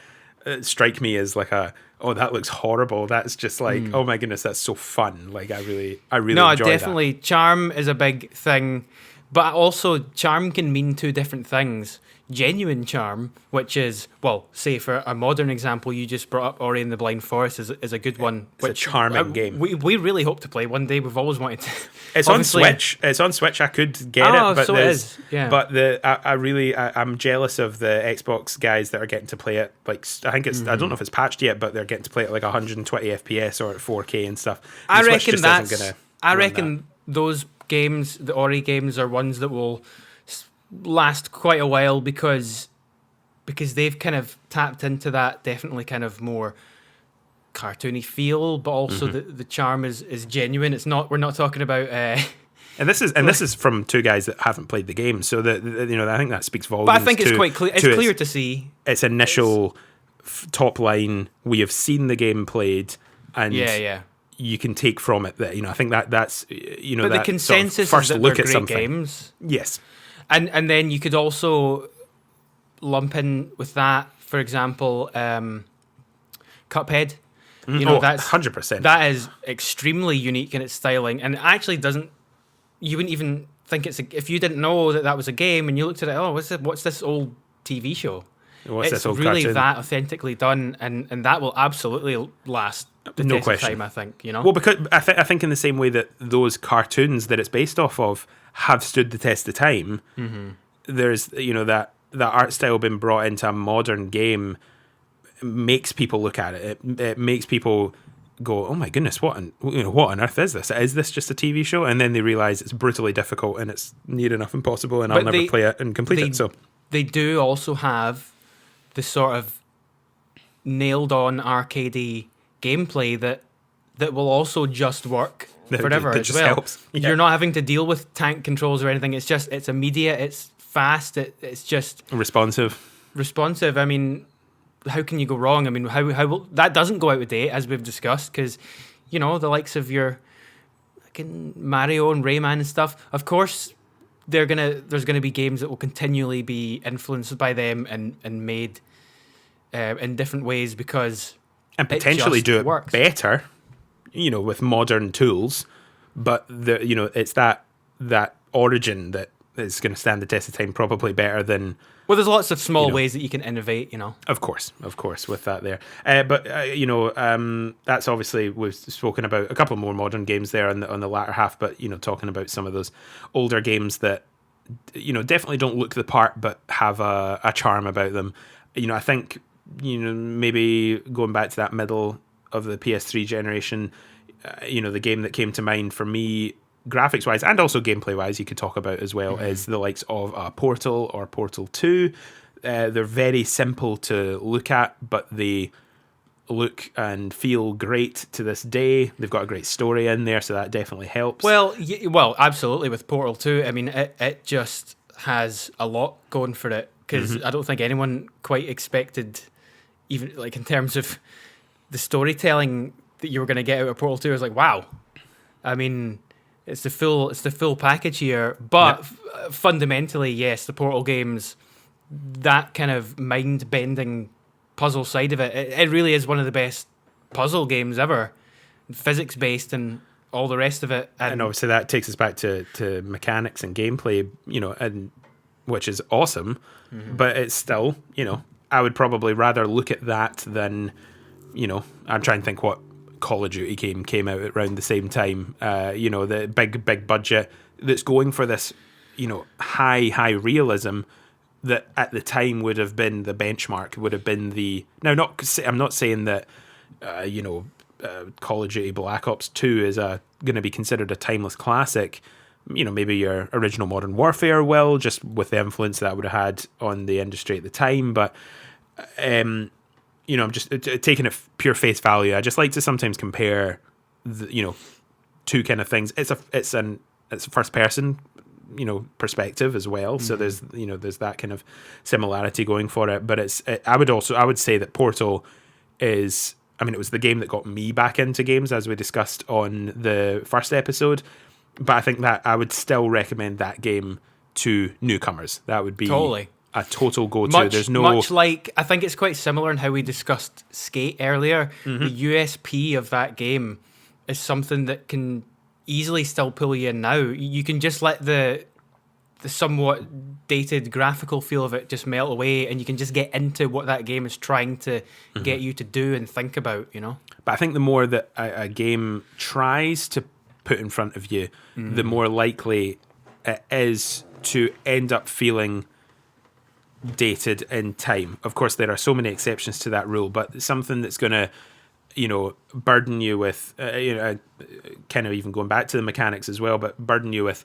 strike me as like that looks horrible. That's just like, oh my goodness, that's so fun. Like I really no, enjoy definitely that. Charm is a big thing, but also charm can mean two different things. Genuine charm, which is, well, say for a modern example, you just brought up Ori and the Blind Forest is a good one. It's a charming game. We really hope to play one day. We've always wanted to. It's on Switch. It's on Switch. I could get it, but so it is. Yeah. But I'm jealous of the Xbox guys that are getting to play it. Like I think it's I don't know if it's patched yet, but they're getting to play it like 120 FPS or at 4K and stuff. I reckon those games, the Ori games, are ones that will last quite a while because they've kind of tapped into that definitely kind of more cartoony feel, but also the charm is genuine. It's not, we're not talking about and this is from two guys that haven't played the game, so that I think that speaks volumes. But I think it's quite clear. It's clear to see its initial top line. We have seen the game played, and you can take from it that I think that's But that the consensus sort of first is that look they're at great something. games. Yes. And then you could also lump in with that, for example, Cuphead. That's 100%. That is extremely unique in its styling, and it actually doesn't. You wouldn't even think if you didn't know that was a game, and you looked at it. Oh, what's this old TV show? It's really cartoon? That authentically done, and that will absolutely last the no test question. of time. I think Well, because I think in the same way that those cartoons that it's based off of have stood the test of time. There's that art style being brought into a modern game makes people look at it. It makes people go, oh my goodness, what on earth is this? Is this just a TV show? And then they realize it's brutally difficult and it's near enough impossible, and I'll never play it and complete it. So they do also have the sort of nailed on arcadey gameplay that will also just work forever as well. Helps. Yeah. You're not having to deal with tank controls or anything. It's immediate. It's fast. It's just responsive. I mean, how can you go wrong? I mean, how will that doesn't go out of date, as we've discussed, because the likes of your Mario and Rayman and stuff. Of course, there's gonna be games that will continually be influenced by them and made in different ways because and potentially do it works better. With modern tools, but it's that origin that is going to stand the test of time probably better than. Well, there's lots of small ways that you can innovate. Of course, with that there. But that's obviously we've spoken about a couple more modern games there on the latter half. But talking about some of those older games that definitely don't look the part, but have a charm about them. I think maybe going back to that middle of the PS3 generation, the game that came to mind for me, graphics wise and also gameplay wise, you could talk about as well, is the likes of Portal or Portal 2. They're very simple to look at, but they look and feel great to this day. They've got a great story in there, so that definitely helps. Well, well, absolutely with Portal 2. I mean, it just has a lot going for it because I don't think anyone quite expected, even like in terms of the storytelling that you were going to get out of Portal 2. I was like, wow. I mean, it's the full package here, but fundamentally, yes, the Portal games, that kind of mind-bending puzzle side of it, it really is one of the best puzzle games ever, physics based and all the rest of it. And obviously that takes us back to mechanics and gameplay, and which is awesome, but it's still, I would probably rather look at that than, I'm trying to think what Call of Duty game came out around the same time, the big budget that's going for this, high realism that at the time would have been the benchmark, would have been the... Now, I'm not saying that, Call of Duty Black Ops 2 is going to be considered a timeless classic. Maybe your original Modern Warfare will, just with the influence that would have had on the industry at the time. But, I'm just taking it pure face value. I just like to sometimes compare, two kind of things. It's a first person, perspective as well. So there's that kind of similarity going for it. But I would say that Portal is... I mean, it was the game that got me back into games, as we discussed on the first episode. But I think that I would still recommend that game to newcomers. That would be totally a total go-to. There's much like, I think it's quite similar in how we discussed Skate earlier. The USP of that game is something that can easily still pull you in now. You can just let the somewhat dated graphical feel of it just melt away, and you can just get into what that game is trying to get you to do and think about, But I think the more that a game tries to put in front of you, the more likely it is to end up feeling dated in time. Of course, there are so many exceptions to that rule, but something that's going to, burden you with, kind of even going back to the mechanics as well, but burden you with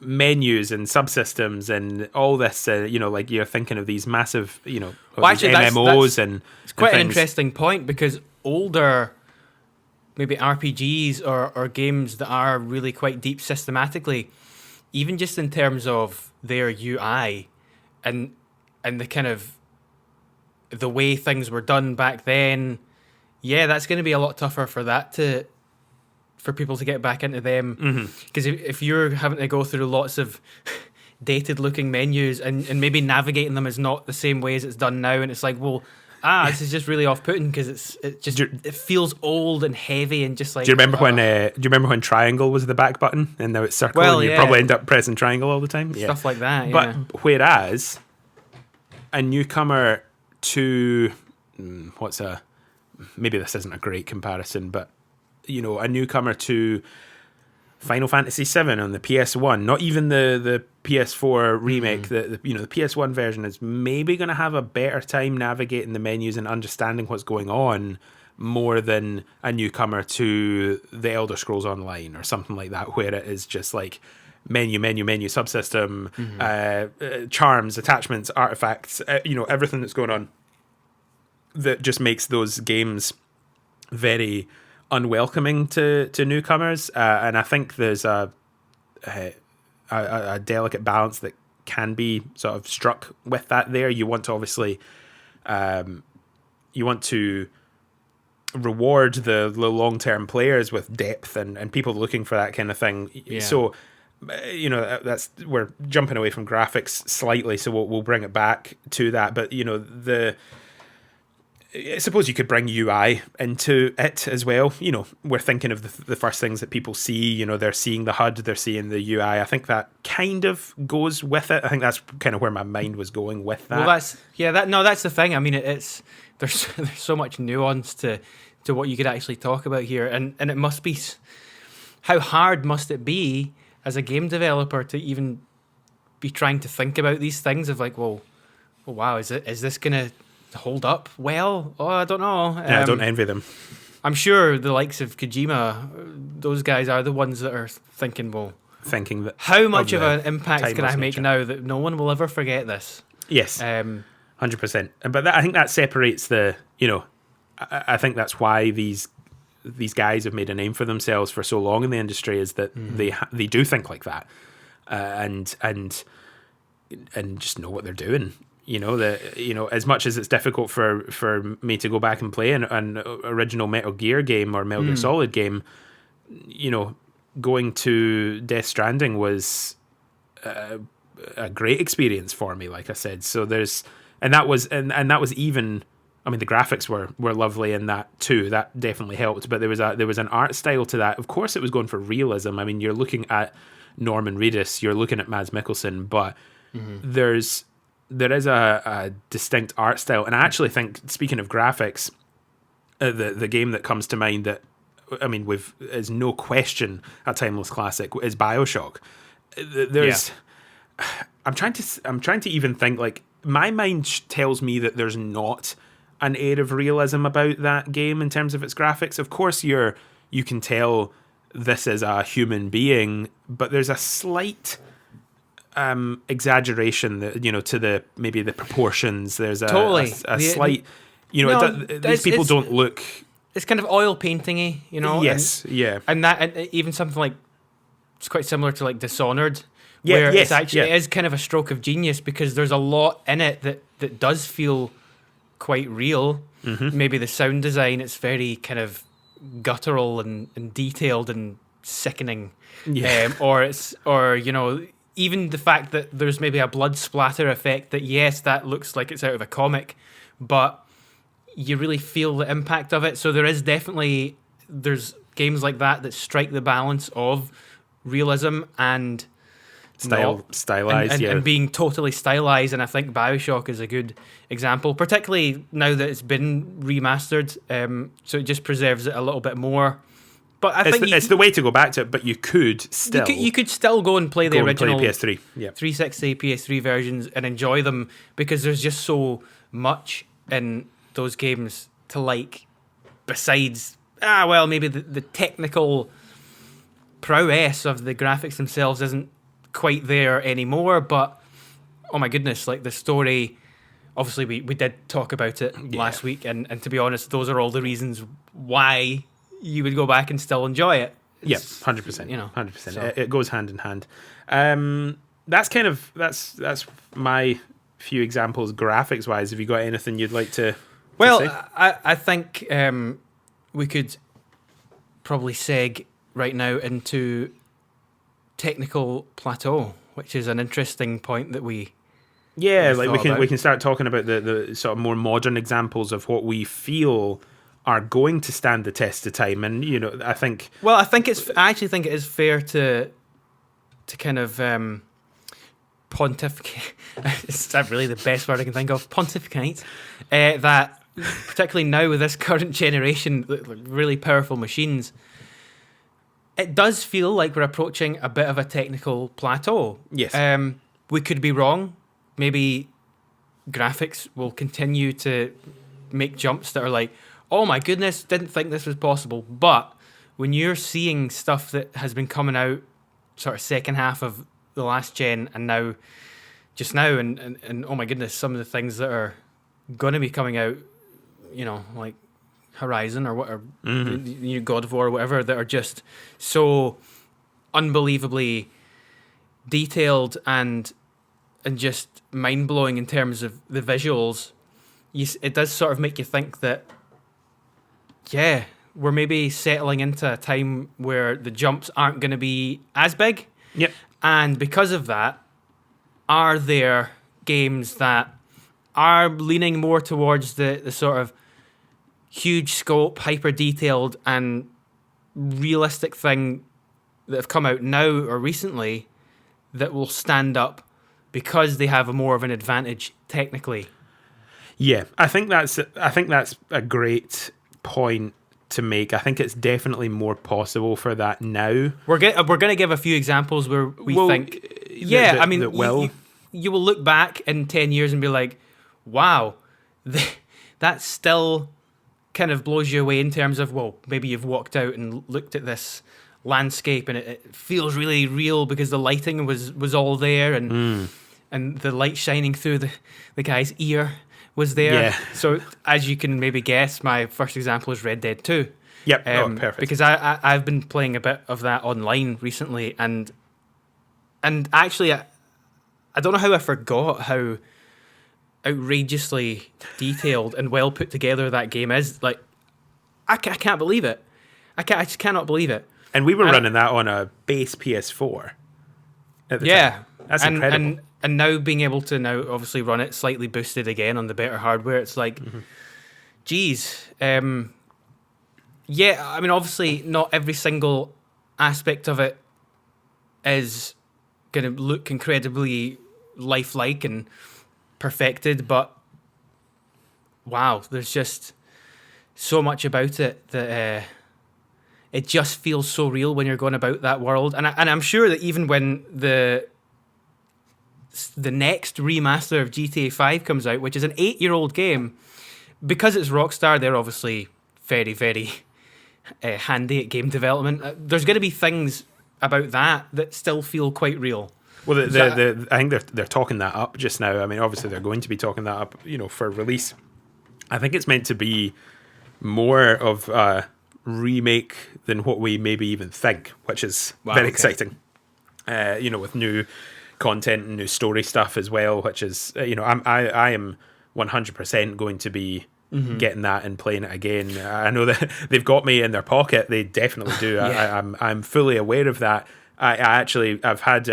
menus and subsystems and all this, like you're thinking of these massive, well, actually, MMOs and it's quite and an interesting point, because older maybe RPGs or games that are really quite deep systematically, even just in terms of their UI and the kind of the way things were done back then, that's going to be a lot tougher for people to get back into them, because if you're having to go through lots of dated looking menus and maybe navigating them is not the same way as it's done now, and it's like, well, this is just really off-putting because it feels old and heavy and just like... Do you remember when triangle was the back button and now it's circle, and you probably end up pressing triangle all the time? Stuff like that, But whereas a newcomer to... maybe this isn't a great comparison, but a newcomer to Final Fantasy VII on the PS1, not even the PS4 remake, the PS1 version is maybe going to have a better time navigating the menus and understanding what's going on more than a newcomer to the Elder Scrolls Online or something like that, where it is just like menu, subsystem, charms, attachments, artifacts, everything that's going on that just makes those games very unwelcoming to newcomers, and I think there's a delicate balance that can be sort of struck with that. There, you want to obviously, you want to reward the long-term players with depth and people looking for that kind of thing. Yeah. So, we're jumping away from graphics slightly, so we'll bring it back to that. But I suppose you could bring UI into it as well. We're thinking of the first things that people see. They're seeing the HUD, they're seeing the UI. I think that kind of goes with it. I think that's kind of where my mind was going with that. Well, that's the thing. I mean, there's so much nuance to what you could actually talk about here, and it must be, how hard must it be as a game developer to even be trying to think about these things of like, well, wow, is this gonna hold up well? I don't know. I don't envy them. I'm sure the likes of Kojima, those guys are the ones that are thinking that how much of an impact can I make now that no one will ever forget this? Yes, 100%. But I think that separates the I think that's why these guys have made a name for themselves for so long in the industry, is that they do think like that, and just know what they're doing. As much as it's difficult for me to go back and play an original Metal Gear game or Metal Gear Solid game, going to Death Stranding was a great experience for me, like I said. So that was even, I mean, the graphics were lovely in that too. That definitely helped. But there was an art style to that. Of course, it was going for realism. I mean, you're looking at Norman Reedus, you're looking at Mads Mikkelsen, but there is a distinct art style. And I actually think, speaking of graphics, the game that comes to mind that, I mean, is no question a timeless classic, is BioShock. I'm trying to even think, like, my mind tells me that there's not an air of realism about that game in terms of its graphics. Of course, you can tell this is a human being, but there's a slight exaggeration that, to maybe the proportions. There's a slight, these people don't look. It's kind of oil painting-y, Yes, yeah, and even something like, it's quite similar to like Dishonored. Where it is kind of a stroke of genius, because there's a lot in it that does feel quite real. Maybe the sound design, it's very kind of guttural and detailed and sickening. Or even the fact that there's maybe a blood splatter effect, that yes, that looks like it's out of a comic, but you really feel the impact of it. So there's games like that strike the balance of realism and stylized, and being totally stylized. And I think BioShock is a good example, particularly now that it's been remastered, so it just preserves it a little bit more. But I think it's the way to go back to it. But you could still go and play the original PS3, 360 PS3 versions and enjoy them, because there's just so much in those games to like, besides maybe the technical prowess of the graphics themselves isn't quite there anymore, but oh my goodness, like the story, obviously we did talk about it last week, and to be honest, those are all the reasons why you would go back and still enjoy it. Yeah, 100%. 100%. So. It goes hand in hand. That's my few examples graphics wise. Have you got anything you'd like to say? I think we could probably seg right now into technical plateau, which is an interesting point that we we can start talking about the sort of more modern examples of what we feel are going to stand the test of time. And I actually think it is fair to kind of pontificate. It's not really the best word I can think of. Pontificate that, particularly now with this current generation, really powerful machines, it does feel like we're approaching a bit of a technical plateau. Yes. We could be wrong. Maybe graphics will continue to make jumps that are like, oh my goodness, didn't think this was possible. But when you're seeing stuff that has been coming out sort of second half of the last gen and now, and oh my goodness, some of the things that are going to be coming out, like Horizon or what, or new God of War or whatever, that are just so unbelievably detailed and just mind-blowing in terms of the visuals. It does sort of make you think that we're maybe settling into a time where the jumps aren't going to be as big. Yep. And because of that, are there games that are leaning more towards the sort of huge scope, hyper detailed and realistic thing that have come out now or recently that will stand up because they have more of an advantage technically? Yeah, I think that's a great point to make. I think it's definitely more possible for that now. We're going to give a few examples where we think, you will look back in 10 years and be like, wow, that still kind of blows you away in terms of, well, maybe you've walked out and looked at this landscape and it feels really real because the lighting was all there and the light shining through the guy's ear was there. Yeah. So as you can maybe guess, my first example is Red Dead 2. Yep. Perfect. Because I've been playing a bit of that online recently, and actually I don't know how I forgot how outrageously detailed and well put together that game is. Like, I can't believe it. I just cannot believe it. And we were running that on a base PS4 at the time. That's incredible. And now being able to obviously run it slightly boosted again on the better hardware, it's like, geez. Yeah, I mean, obviously not every single aspect of it is going to look incredibly lifelike and perfected, but wow, there's just so much about it that it just feels so real when you're going about that world. And I'm sure that even when the next remaster of GTA 5 comes out, which is an 8-year-old game, because it's Rockstar, they're obviously very, very handy at game development. There's going to be things about that still feel quite real. Well, I think they're talking that up just now. I mean, obviously they're going to be talking that up, for release. I think it's meant to be more of a remake than what we maybe even think, which is very exciting. With new content and new story stuff as well, which is I am 100% going to be getting that and playing it again. I know that they've got me in their pocket. They definitely do. Yeah. I'm fully aware of that. I've had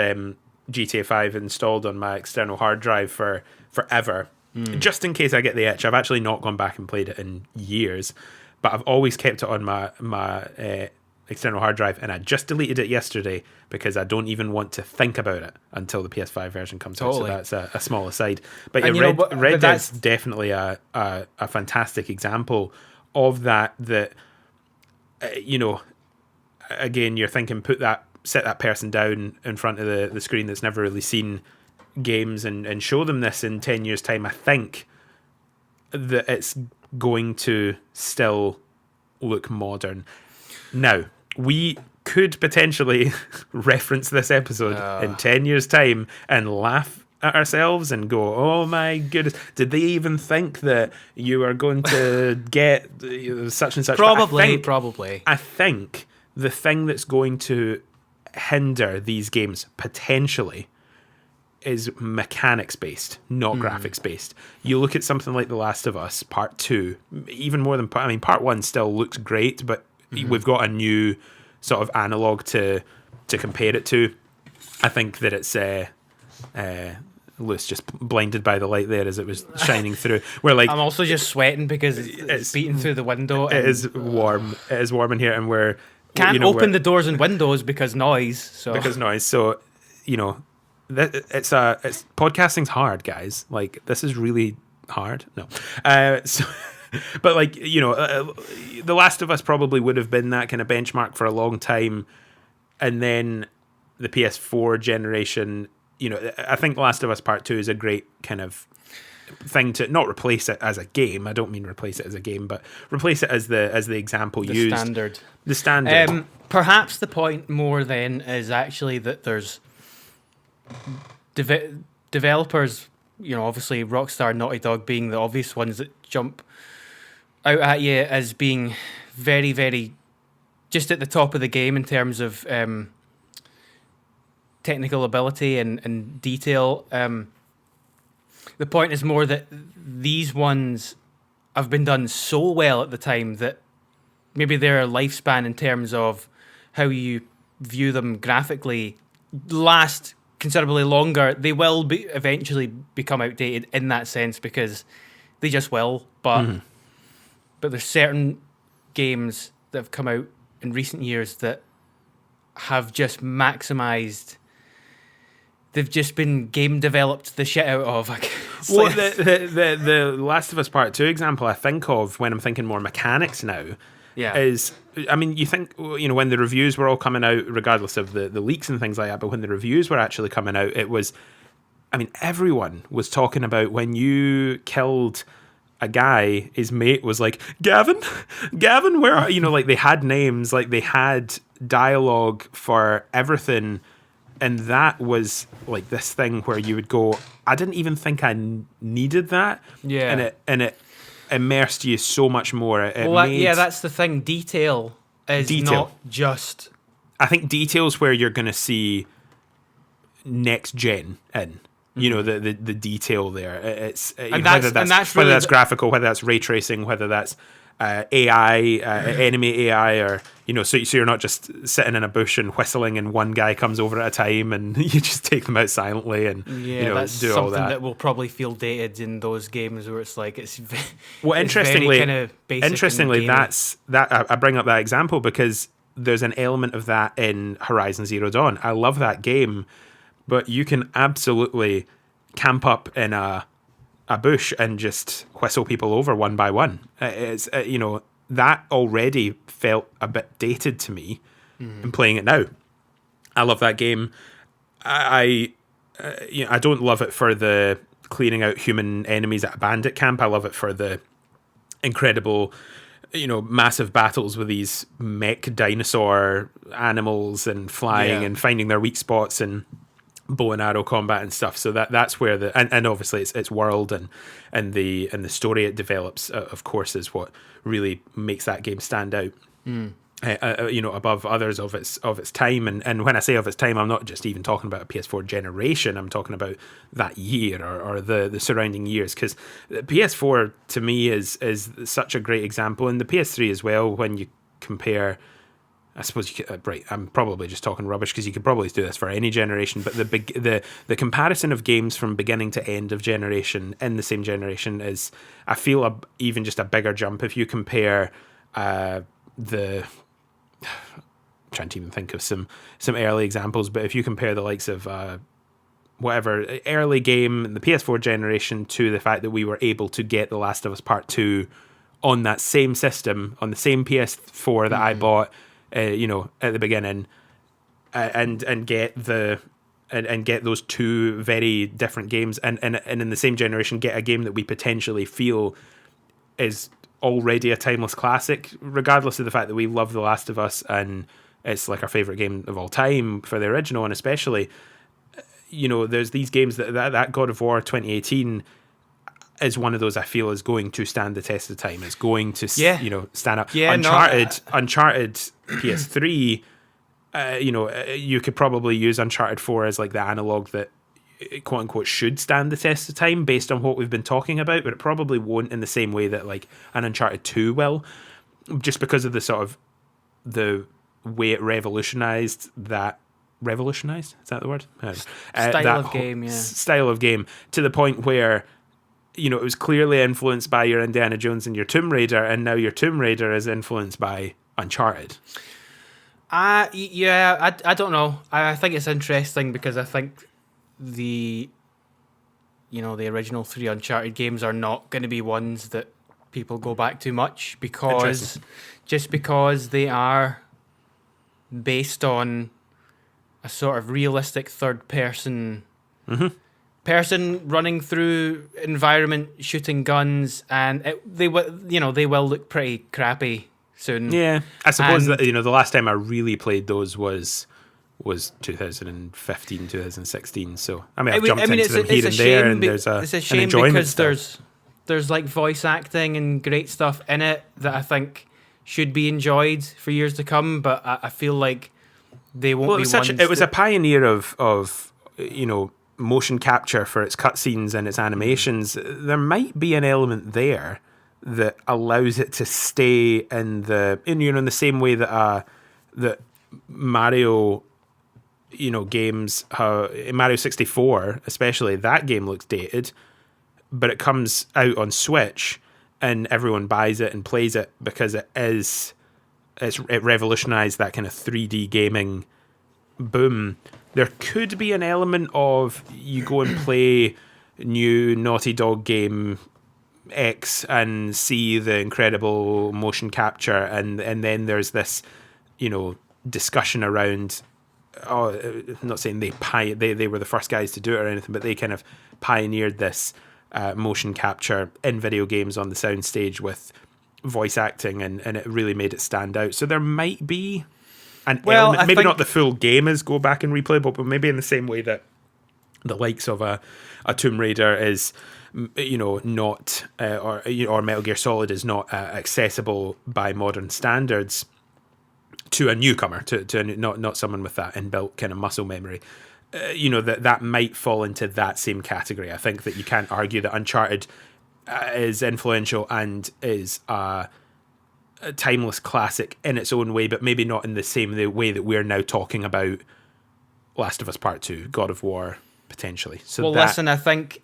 GTA 5 installed on my external hard drive for forever, just in case I get the itch. I've actually not gone back and played it in years, but I've always kept it on my external hard drive, and I just deleted it yesterday because I don't even want to think about it until the PS5 version comes out. So that's a small aside. But yeah, Red Dead's definitely a fantastic example of that. Again, you're thinking, set that person down in front of the screen that's never really seen games and show them this in 10 years' time. I think that it's going to still look modern. Now, we could potentially reference this episode in 10 years' time and laugh at ourselves and go, oh my goodness, did they even think that you are going to get such and such? Probably. I think the thing that's going to hinder these games potentially is mechanics based, not graphics based. You look at something like The Last of Us Part 2, even more than Part 1 still looks great, but we've got a new sort of analog to compare it to. I think that it's Lewis just blinded by the light there as it was shining through. I'm also just sweating because it's beating through the window. It is warm. It is warm in here, and we're can't open the doors and windows because noise. So it's podcasting's hard, guys. Like, this is really hard. No, but The Last of Us probably would have been that kind of benchmark for a long time, and then the PS4 generation. I think The Last of Us Part 2 is a great kind of thing to not replace it as a game. I don't mean replace it as a game, but replace it as the example used. The standard. Perhaps the point more then is actually that there's developers, obviously Rockstar, Naughty Dog being the obvious ones that jump out at you as being very, very just at the top of the game in terms of technical ability and detail. The point is more that these ones have been done so well at the time that maybe their lifespan in terms of how you view them graphically last considerably longer. They will eventually become outdated in that sense because they just will. But there's certain games that have come out in recent years that have just maximized. They've just been game developed the shit out of. Well, the Last of Us Part 2 example I think of when I'm thinking more mechanics now is, you think, when the reviews were all coming out, regardless of the leaks and things like that, but when the reviews were actually coming out, it was, everyone was talking about when you killed a guy, his mate was like, Gavin, where are you? They had names, they had dialogue for everything. and that was like this thing where you would go, I didn't even think I needed that. Yeah. And it immersed you so much more. It Well, made that's the thing. Detail is detail. not just. I think detail's where you're going to see next gen in. You know, the detail there. It's And whether that's whether really that's graphical, whether that's ray tracing, whether that's AI, enemy AI, or so you're not just sitting in a bush and whistling, and one guy comes over at a time, and you just take them out silently, and that's do something all that. will probably feel dated in those games where it's like Well, it's very kind of basic. interestingly, and that's that. I bring up that example because there's an element of that in Horizon Zero Dawn. I love that game, but you can absolutely camp up in a bush and just whistle people over one by one. It's that already felt a bit dated to me. In playing it now, I love that game. I don't love it for the clearing out human enemies at a bandit camp. I love it for the incredible, massive battles with these mech dinosaur animals and flying and finding their weak spots and bow and arrow combat and stuff. So that's where and obviously its world and the story it develops, of course, is what really makes that game stand out. Above others of its time. And when I say of its time, I'm not just even talking about a PS4 generation. I'm talking about that year or the surrounding years, because the PS4 to me is such a great example, and the PS3 as well. When you compare, I suppose you could, right, I'm probably just talking rubbish because you could probably do this for any generation, but the comparison of games from beginning to end of generation in the same generation is, I feel, even just a bigger jump if you compare the... I'm trying to even think of some early examples, but if you compare the likes of whatever early game in the PS4 generation to the fact that we were able to get The Last of Us Part 2 on that same system, on the same PS4 that I bought at the beginning, and get those two very different games, and in the same generation get a game that we potentially feel is already a timeless classic, regardless of the fact that we love The Last of Us and it's like our favorite game of all time for the original, and especially there's these games that God of War 2018 is one of those I feel is going to stand the test of time. It's going to stand up. Uncharted PS3, you could probably use Uncharted 4 as like the analog that quote unquote should stand the test of time based on what we've been talking about, but it probably won't in the same way that like an Uncharted 2 will, just because of the sort of the way it revolutionized, is that the word? Style of game, to the point where it was clearly influenced by your Indiana Jones and your Tomb Raider, and now your Tomb Raider is influenced by Uncharted. I don't know. I think it's interesting because I think the original 3 Uncharted games are not going to be ones that people go back to much, because they are based on a sort of realistic third person running through environment shooting guns, and they will look pretty crappy soon. Yeah, I suppose that the last time I really played those was 2015, 2016. So I mean, I've jumped into them here and there, and there's it's a shame because there's like voice acting and great stuff in it that I think should be enjoyed for years to come. But I feel like they won't be ones. It was a pioneer of motion capture for its cutscenes and its animations. There might be an element there that allows it to stay in the same way that that Mario games, how in Mario 64 especially, that game looks dated, but it comes out on Switch and everyone buys it and plays it because it revolutionized that kind of 3D gaming boom. There could be an element of you go and play new Naughty Dog game X and see the incredible motion capture, and then there's this discussion around, I'm not saying they were the first guys to do it or anything, but they kind of pioneered this motion capture in video games on the soundstage with voice acting, and it really made it stand out. So there might be an Well, element. I Maybe think not the full game is go back and replay, but maybe in the same way that the likes of a Tomb Raider is, not or Metal Gear Solid is not accessible by modern standards to a newcomer, not someone with that inbuilt kind of muscle memory. That might fall into that same category. I think that you can't argue that Uncharted is influential and is a timeless classic in its own way, but maybe not in the same way that we're now talking about Last of Us Part 2, God of War, potentially. So well, listen, I think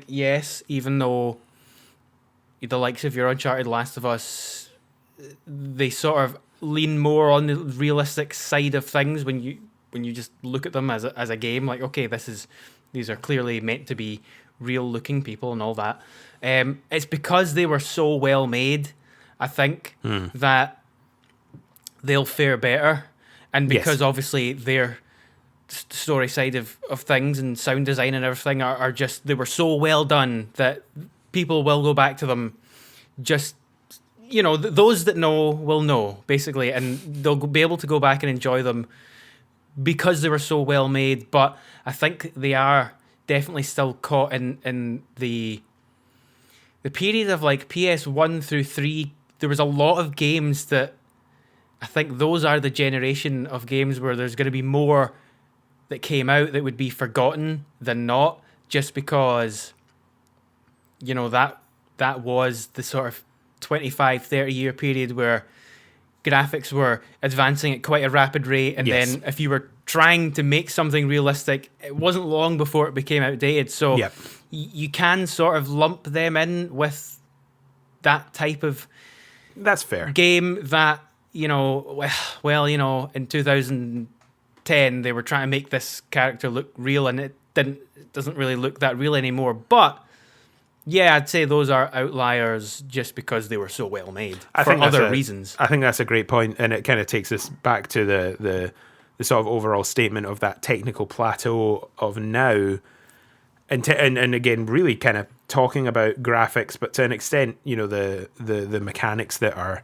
yes, even though the likes of your Uncharted, Last of Us, they sort of lean more on the realistic side of things when you just look at them as a game. Like, okay, these are clearly meant to be real looking people and all that. It's because they were so well made, I think, that they'll fare better, and because obviously their story side of things and sound design and everything are just, they were so well done that people will go back to them. Just, those that know will know, basically, and they'll be able to go back and enjoy them because they were so well made. But I think they are definitely still caught in the period of like PS1 through 3. There was a lot of games that I think those are the generation of games where there's going to be more that came out that would be forgotten than not, just because that was the sort of 25-30 year period where graphics were advancing at quite a rapid rate, and then if you were trying to make something realistic, it wasn't long before it became outdated. So you can sort of lump them in with that type of that's fair game that, in 2010 they were trying to make this character look real, and it doesn't really look that real anymore. But yeah, I'd say those are outliers just because they were so well made for other reasons. I think that's a great point, and it kind of takes us back to the sort of overall statement of that technical plateau of now, and again, really kind of talking about graphics, but to an extent, the mechanics that are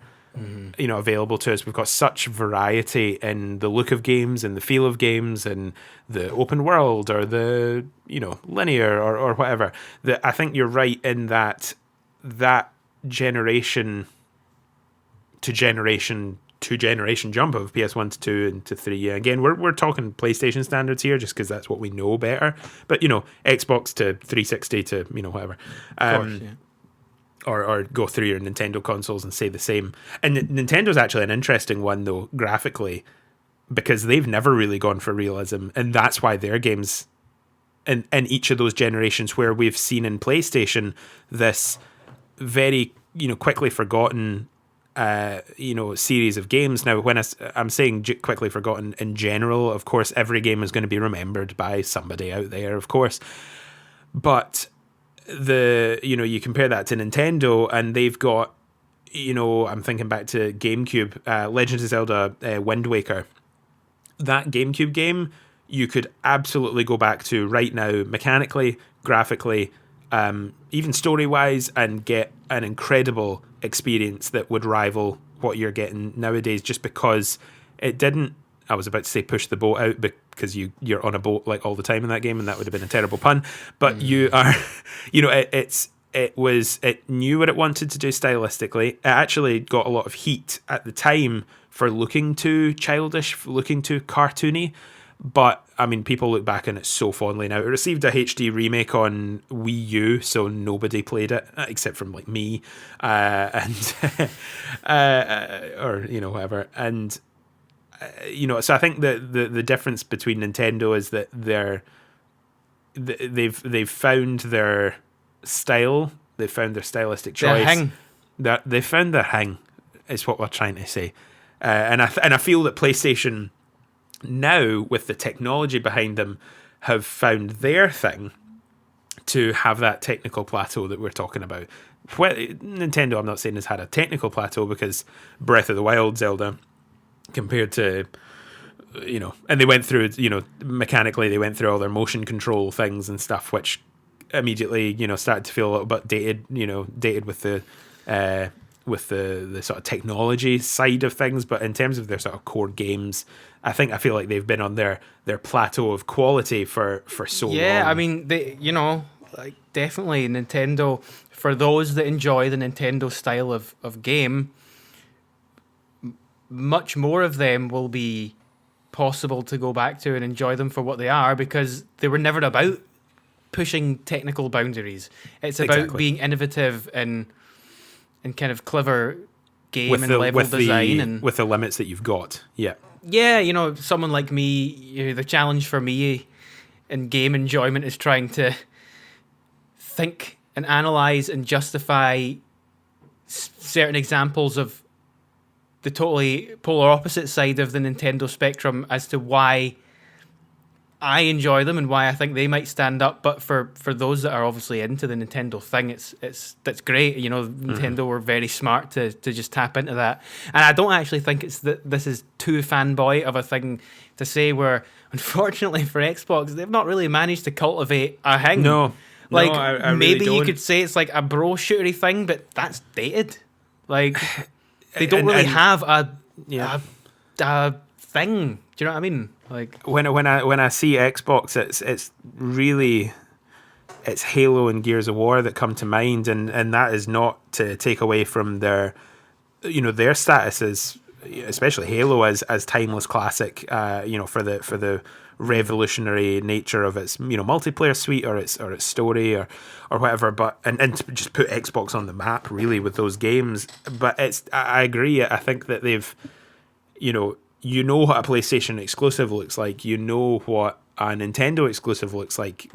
available to us. We've got such variety in the look of games and the feel of games and the open world or the linear or whatever, that I think you're right in that generation to generation jump of PS1 to 2 and to 3. Yeah, again, we're talking PlayStation standards here just because that's what we know better, but Xbox to 360 to whatever. Of course, yeah. Or go through your Nintendo consoles and say the same. And Nintendo's actually an interesting one, though, graphically, because they've never really gone for realism. And that's why their games, in each of those generations where we've seen in PlayStation this very, quickly forgotten, series of games. Now, when I'm saying quickly forgotten in general, of course, every game is going to be remembered by somebody out there, of course. But you compare that to Nintendo, and they've got, I'm thinking back to GameCube, Legend of Zelda Wind Waker. That GameCube game, you could absolutely go back to right now, mechanically, graphically, even story-wise, and get an incredible experience that would rival what you're getting nowadays, just because it didn't, I was about to say push the boat out, because you're on a boat like all the time in that game, and that would have been a terrible pun. But you are, it knew what it wanted to do stylistically. It actually got a lot of heat at the time for looking too childish, for looking too cartoony. But I mean, people look back on it so fondly now. It received a HD remake on Wii U, so nobody played it except from like me, and or whatever. And so I think the difference between Nintendo is that they've found their style, they've found their stylistic choice. They found their hang, is what we're trying to say. And I feel that PlayStation now, with the technology behind them, have found their thing to have that technical plateau that we're talking about. Nintendo, I'm not saying, has had a technical plateau, because Breath of the Wild, Zelda, compared to, and they went through, mechanically, they went through all their motion control things and stuff, which immediately, started to feel a little bit dated, dated with the the sort of technology side of things, but in terms of their sort of core games, I feel like they've been on their plateau of quality for so long. Yeah, I mean, like definitely Nintendo, for those that enjoy the Nintendo style of game, much more of them will be possible to go back to and enjoy them for what they are, because they were never about pushing technical boundaries. It's about Exactly. being innovative and kind of clever game and level design, and with the limits that you've got. Yeah. Yeah, someone like me, the challenge for me in game enjoyment is trying to think and analyze and justify certain examples of the totally polar opposite side of the Nintendo spectrum as to why I enjoy them and why I think they might stand up. But for those that are obviously into the Nintendo thing, that's great. Nintendo were very smart to just tap into that. And I don't actually think it's that this is too fanboy of a thing to say, where unfortunately for Xbox, they've not really managed to cultivate a thing. No. Like, no, I maybe really you don't. could say it's like a bro shootery thing, but that's dated. Like, they don't really have a thing. Do you know what I mean? Like, when I see Xbox, it's really Halo and Gears of War that come to mind, and that is not to take away from their status as, especially Halo, as timeless classic. For the revolutionary nature of its multiplayer suite or its story or whatever, but and to just put Xbox on the map really with those games. But I agree. I think that they've what a PlayStation exclusive looks like. You know what a Nintendo exclusive looks like.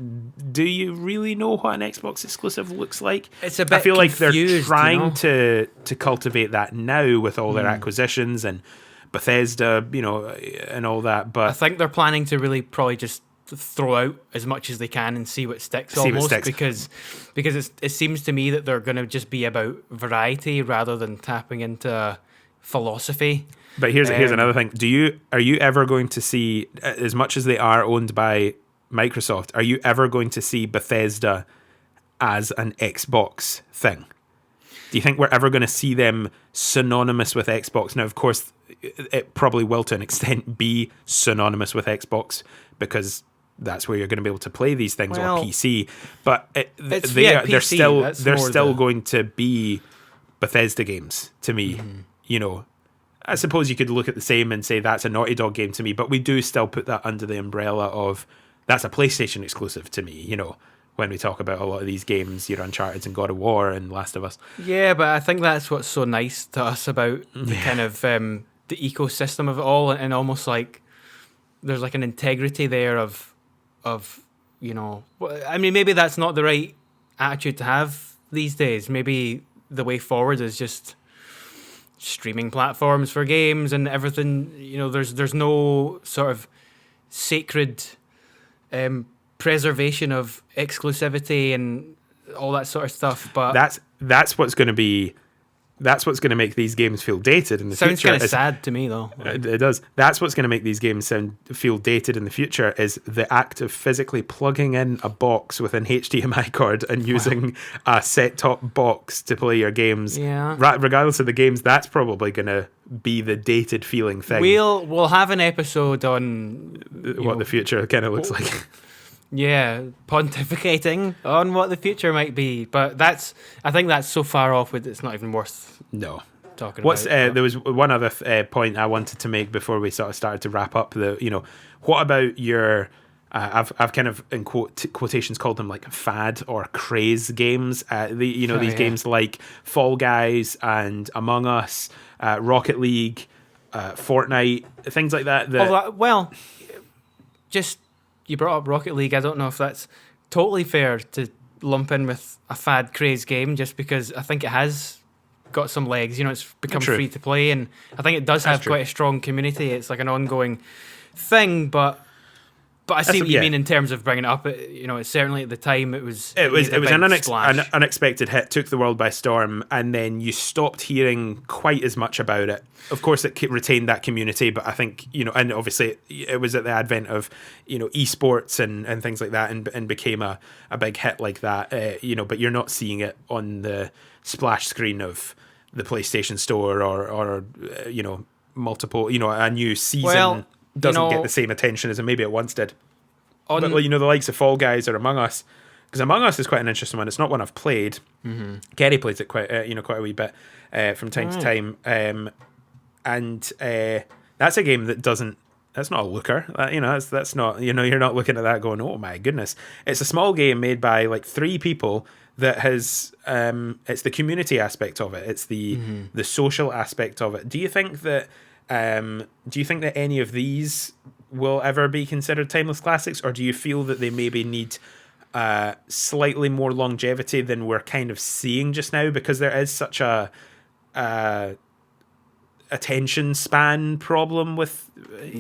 Do you really know what an Xbox exclusive looks like? It's a bit I feel like they're confused, trying to cultivate that now with all their acquisitions and Bethesda, and all that. But I think they're planning to really probably just throw out as much as they can and see what sticks. Because it seems to me that they're going to just be about variety rather than tapping into philosophy. But here's another thing. Are you ever going to see, as much as they are owned by Microsoft, are you ever going to see Bethesda as an Xbox thing? Do you think we're ever going to see them synonymous with Xbox? Now, of course, it probably will to an extent be synonymous with Xbox, because that's where you're going to be able to play these things on PC. But they're still going to be Bethesda games to me. I suppose you could look at the same and say that's a Naughty Dog game to me, but we do still put that under the umbrella of that's a PlayStation exclusive to me, when we talk about a lot of these games, your Uncharted and God of War and Last of Us. Yeah, but I think that's what's so nice to us about the kind of the ecosystem of it all, and almost like there's like an integrity there of I mean, maybe that's not the right attitude to have these days. Maybe the way forward is just streaming platforms for games and everything. There's no sort of sacred preservation of exclusivity and all that sort of stuff. But that's what's going to make these games feel dated in the future. Sounds kind of sad to me, though. It does. That's what's going to make these games feel dated in the future, is the act of physically plugging in a box with an HDMI cord and using a set-top box to play your games. Yeah. Regardless of the games, that's probably going to be the dated feeling thing. We'll have an episode on what the future kind of looks like. Yeah, pontificating on what the future might be, but I think that's so far off with it's not even worth talking about. There was one other point I wanted to make before we sort of started to wrap up. What about your? I've kind of in quotations called them like fad or craze games. These games like Fall Guys and Among Us, Rocket League, Fortnite, things like that. You brought up Rocket League. I don't know if that's totally fair to lump in with a fad craze game, just because I think it has got some legs. It's become free to play, and I think it does have quite a strong community. It's like an ongoing thing, but I see what you mean in terms of bringing it up. It's certainly at the time it was an unexpected hit, took the world by storm, and then you stopped hearing quite as much about it. Of course, it retained that community, but I think and obviously it was at the advent of esports and things like that, and became a big hit like that. But you're not seeing it on the splash screen of the PlayStation Store or multiple, a new season Well, doesn't get the same attention as maybe it once did. on But the likes of Fall Guys or Among Us, because Among Us is quite an interesting one. It's not one I've played. mm-hmm. Kerry plays it quite a wee bit from time to time, and that's a game that doesn't. That's not a looker. That's not. You're not looking at that going, oh my goodness. It's a small game made by like 3 people that has. It's the community aspect of it. It's the social aspect of it. Do you think that? Any of these will ever be considered timeless classics, or do you feel that they maybe need slightly more longevity than we're kind of seeing just now, because there is such a attention span problem with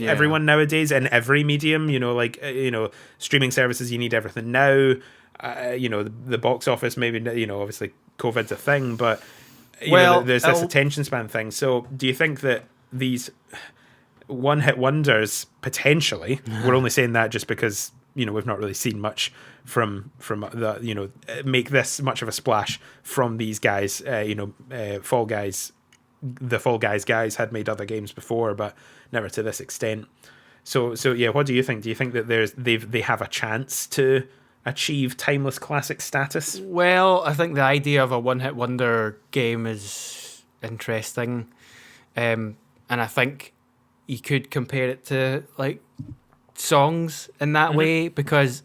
everyone nowadays in every medium, streaming services, you need everything now, the box office, maybe, obviously COVID's a thing, but there's this attention span thing. So do you think that these one-hit wonders potentially, we're only saying that just because we've not really seen much from the make this much of a splash from these guys, Fall Guys. The Fall Guys had made other games before, but never to this extent. So yeah, what do you think? Do you think that they have a chance to achieve timeless classic status? Well, I think the idea of a one-hit wonder game is interesting, and I think you could compare it to like songs in that way, because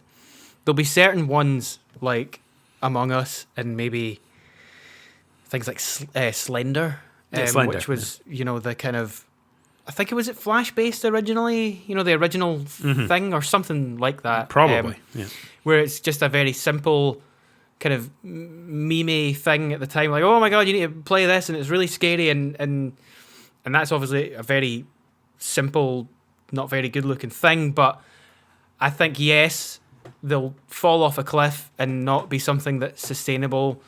there'll be certain ones like Among Us and maybe things like Slender. Slender, which was, the kind of, I think it was Flash based originally, the original thing or something like that. Probably, yeah. Where it's just a very simple kind of meme thing at the time, like, oh my god, you need to play this, and it's really scary, and that's obviously a very simple, not very good looking thing. But I think yes, they'll fall off a cliff and not be something that's sustainable.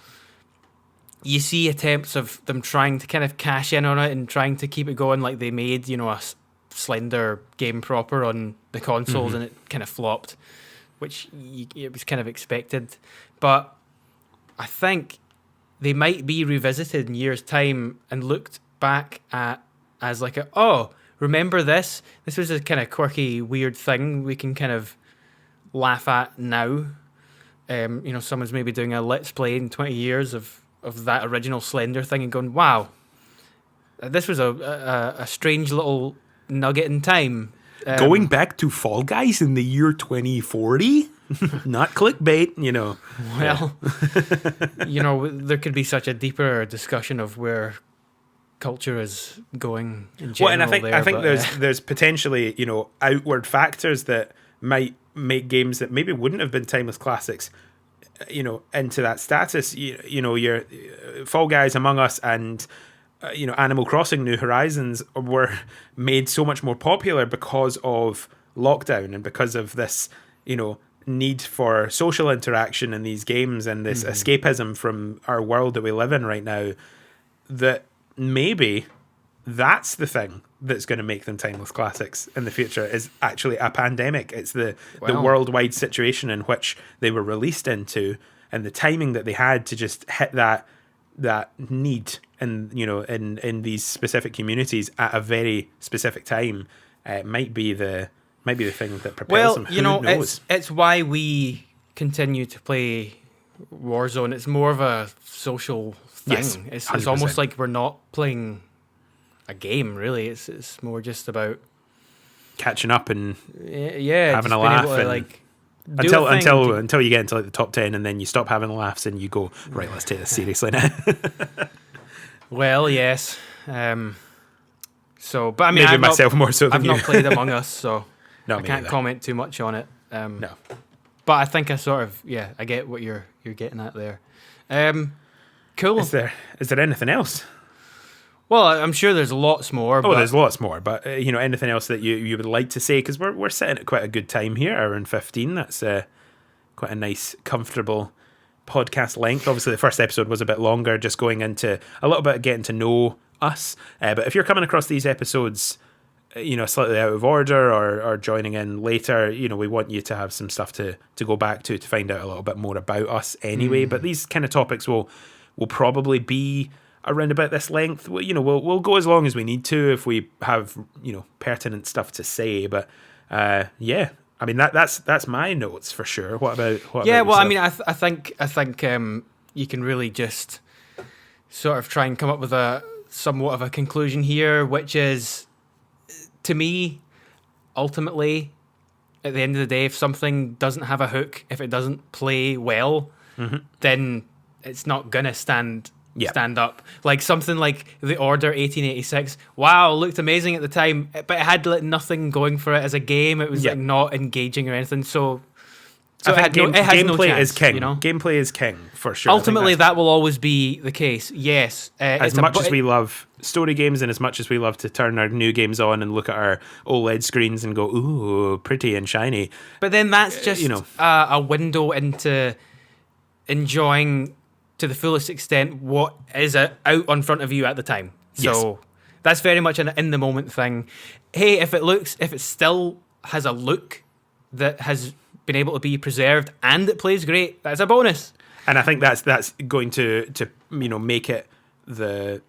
You see attempts of them trying to kind of cash in on it and trying to keep it going, like they made, a Slender game proper on the consoles, and it kind of flopped, which it was kind of expected. But I think they might be revisited in years' time and looked back at as like remember this? This was a kind of quirky, weird thing we can kind of laugh at now. Someone's maybe doing a Let's Play in 20 years of that original Slender thing and going, wow, this was a strange little nugget in time. Going back to Fall Guys in the year 2040? Not clickbait, Well, there could be such a deeper discussion of where culture is going in general. Well, and I think there's potentially, outward factors that might make games that maybe wouldn't have been timeless classics into that status. Your Fall Guys, Among Us, and Animal Crossing New Horizons were made so much more popular because of lockdown and because of this need for social interaction in these games and this escapism from our world that we live in right now, that maybe that's the thing that's going to make them timeless classics in the future, is actually a pandemic. It's the worldwide situation in which they were released into, and the timing that they had to just hit that need and in these specific communities at a very specific time might be the thing that propels them. Who knows? It's why we continue to play Warzone. It's more of a social thing. Yes, it's almost like we're not playing a game, really. It's more just about catching up and having a laugh, and until you get into like the top 10, and then you stop having the laughs and you go, right, let's take this seriously now. Well, yes. So, but I mean, maybe myself more so than I've you. not played Among Us, so no, I can't comment too much on it. No, but I think I sort of I get what you're getting at there. Cool. Is there anything else? Well, I'm sure there's lots more. There's lots more, but anything else that you would like to say? Because we're sitting at quite a good time here, hour and 15. That's quite a nice, comfortable podcast length. Obviously, the first episode was a bit longer, just going into a little bit of getting to know us. But if you're coming across these episodes, slightly out of order or joining in later, we want you to have some stuff to go back to find out a little bit more about us anyway. But these kind of topics will probably be around about this length. We'll go as long as we need to if we have pertinent stuff to say. But yeah, I mean that's my notes for sure. What about yeah? Well, I yourself? mean, I think you can really just sort of try and come up with a somewhat of a conclusion here, which is, to me, ultimately, at the end of the day, if something doesn't have a hook, if it doesn't play well, then it's not gonna stand up. Like something like The Order 1886. Wow, looked amazing at the time, but it had like nothing going for it as a game. It was like not engaging or anything. So I think it has no gameplay chance, is king. You know? Gameplay is king for sure. Ultimately, that will always be the case. Yes, as much as we love story games and as much as we love to turn our new games on and look at our OLED screens and go, ooh, pretty and shiny. But then that's just a window into enjoying to the fullest extent what is out on front of you at the time. So that's very much an in the moment thing. Hey, if it still has a look that has been able to be preserved and it plays great, that's a bonus. And I think that's going to make it the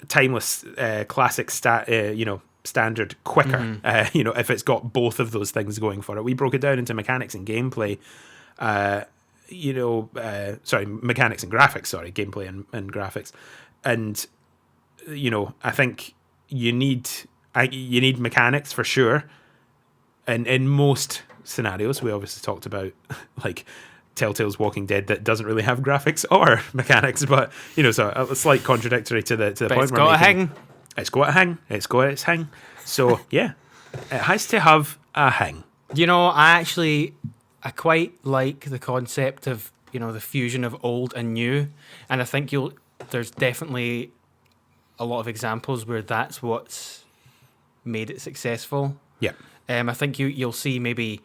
timeless classic standard quicker. If it's got both of those things going for it. We broke it down into mechanics and gameplay. Mechanics and graphics. Gameplay and graphics. And I think you need mechanics for sure. And in most scenarios, we obviously talked about like Telltale's Walking Dead that doesn't really have graphics or mechanics, but so a slight contradictory to the point it's got a hang. It's got a hang. It's got its hang. So yeah, it has to have a hang. I quite like the concept of the fusion of old and new, and I think there's definitely a lot of examples where that's what's made it successful. Yeah. I think you'll see maybe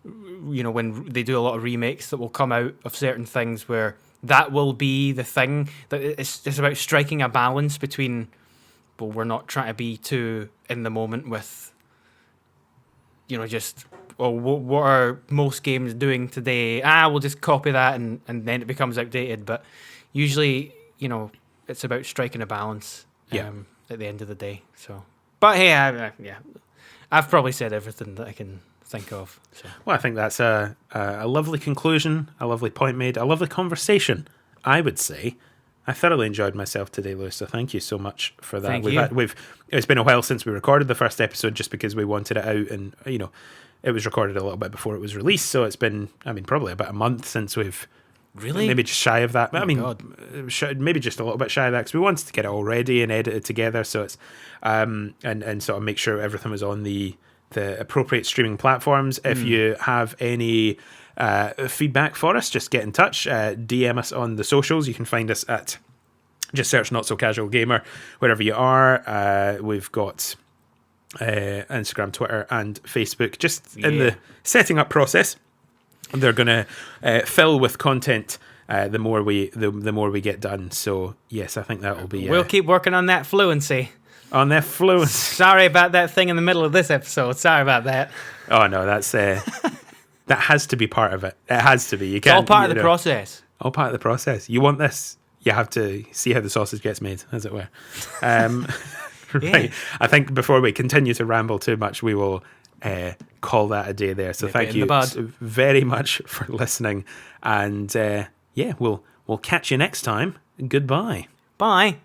when they do a lot of remakes that will come out of certain things where that will be the thing, that it's just about striking a balance between, well, we're not trying to be too in the moment with just, well, what are most games doing today? We'll just copy that and then it becomes outdated. But usually it's about striking a balance at the end of the day. So, but hey, I've probably said everything that I can think of. So. Well, I think that's a lovely conclusion, a lovely point made, a lovely conversation, I would say. I thoroughly enjoyed myself today, Lewis, so thank you so much for that. Thank you. It's been a while since we recorded the first episode just because we wanted it out and, it was recorded a little bit before it was released, so it's been, probably about a month since we've... Really? Maybe just shy of that. God. Maybe just a little bit shy of that because we wanted to get it all ready and edited together. So it's and sort of make sure everything was on the appropriate streaming platforms. If you have any feedback for us, just get in touch. DM us on the socials. You can find us at just search Not So Casual Gamer wherever you are. We've got Instagram, Twitter, and Facebook. Just in the setting up process. They're going to fill with content the more we get done. So yes, I think that will be. We'll keep working on that fluency. On that fluency. Sorry about that thing in the middle of this episode. Sorry about that. Oh no, that's that has to be part of it. It has to be. You can't. It's all part of the process. All part of the process. You want this? You have to see how the sausage gets made, as it were. Right. I think before we continue to ramble too much, we will. Call that a day there. So thank you very much for listening, and we'll catch you next time. Goodbye. Bye.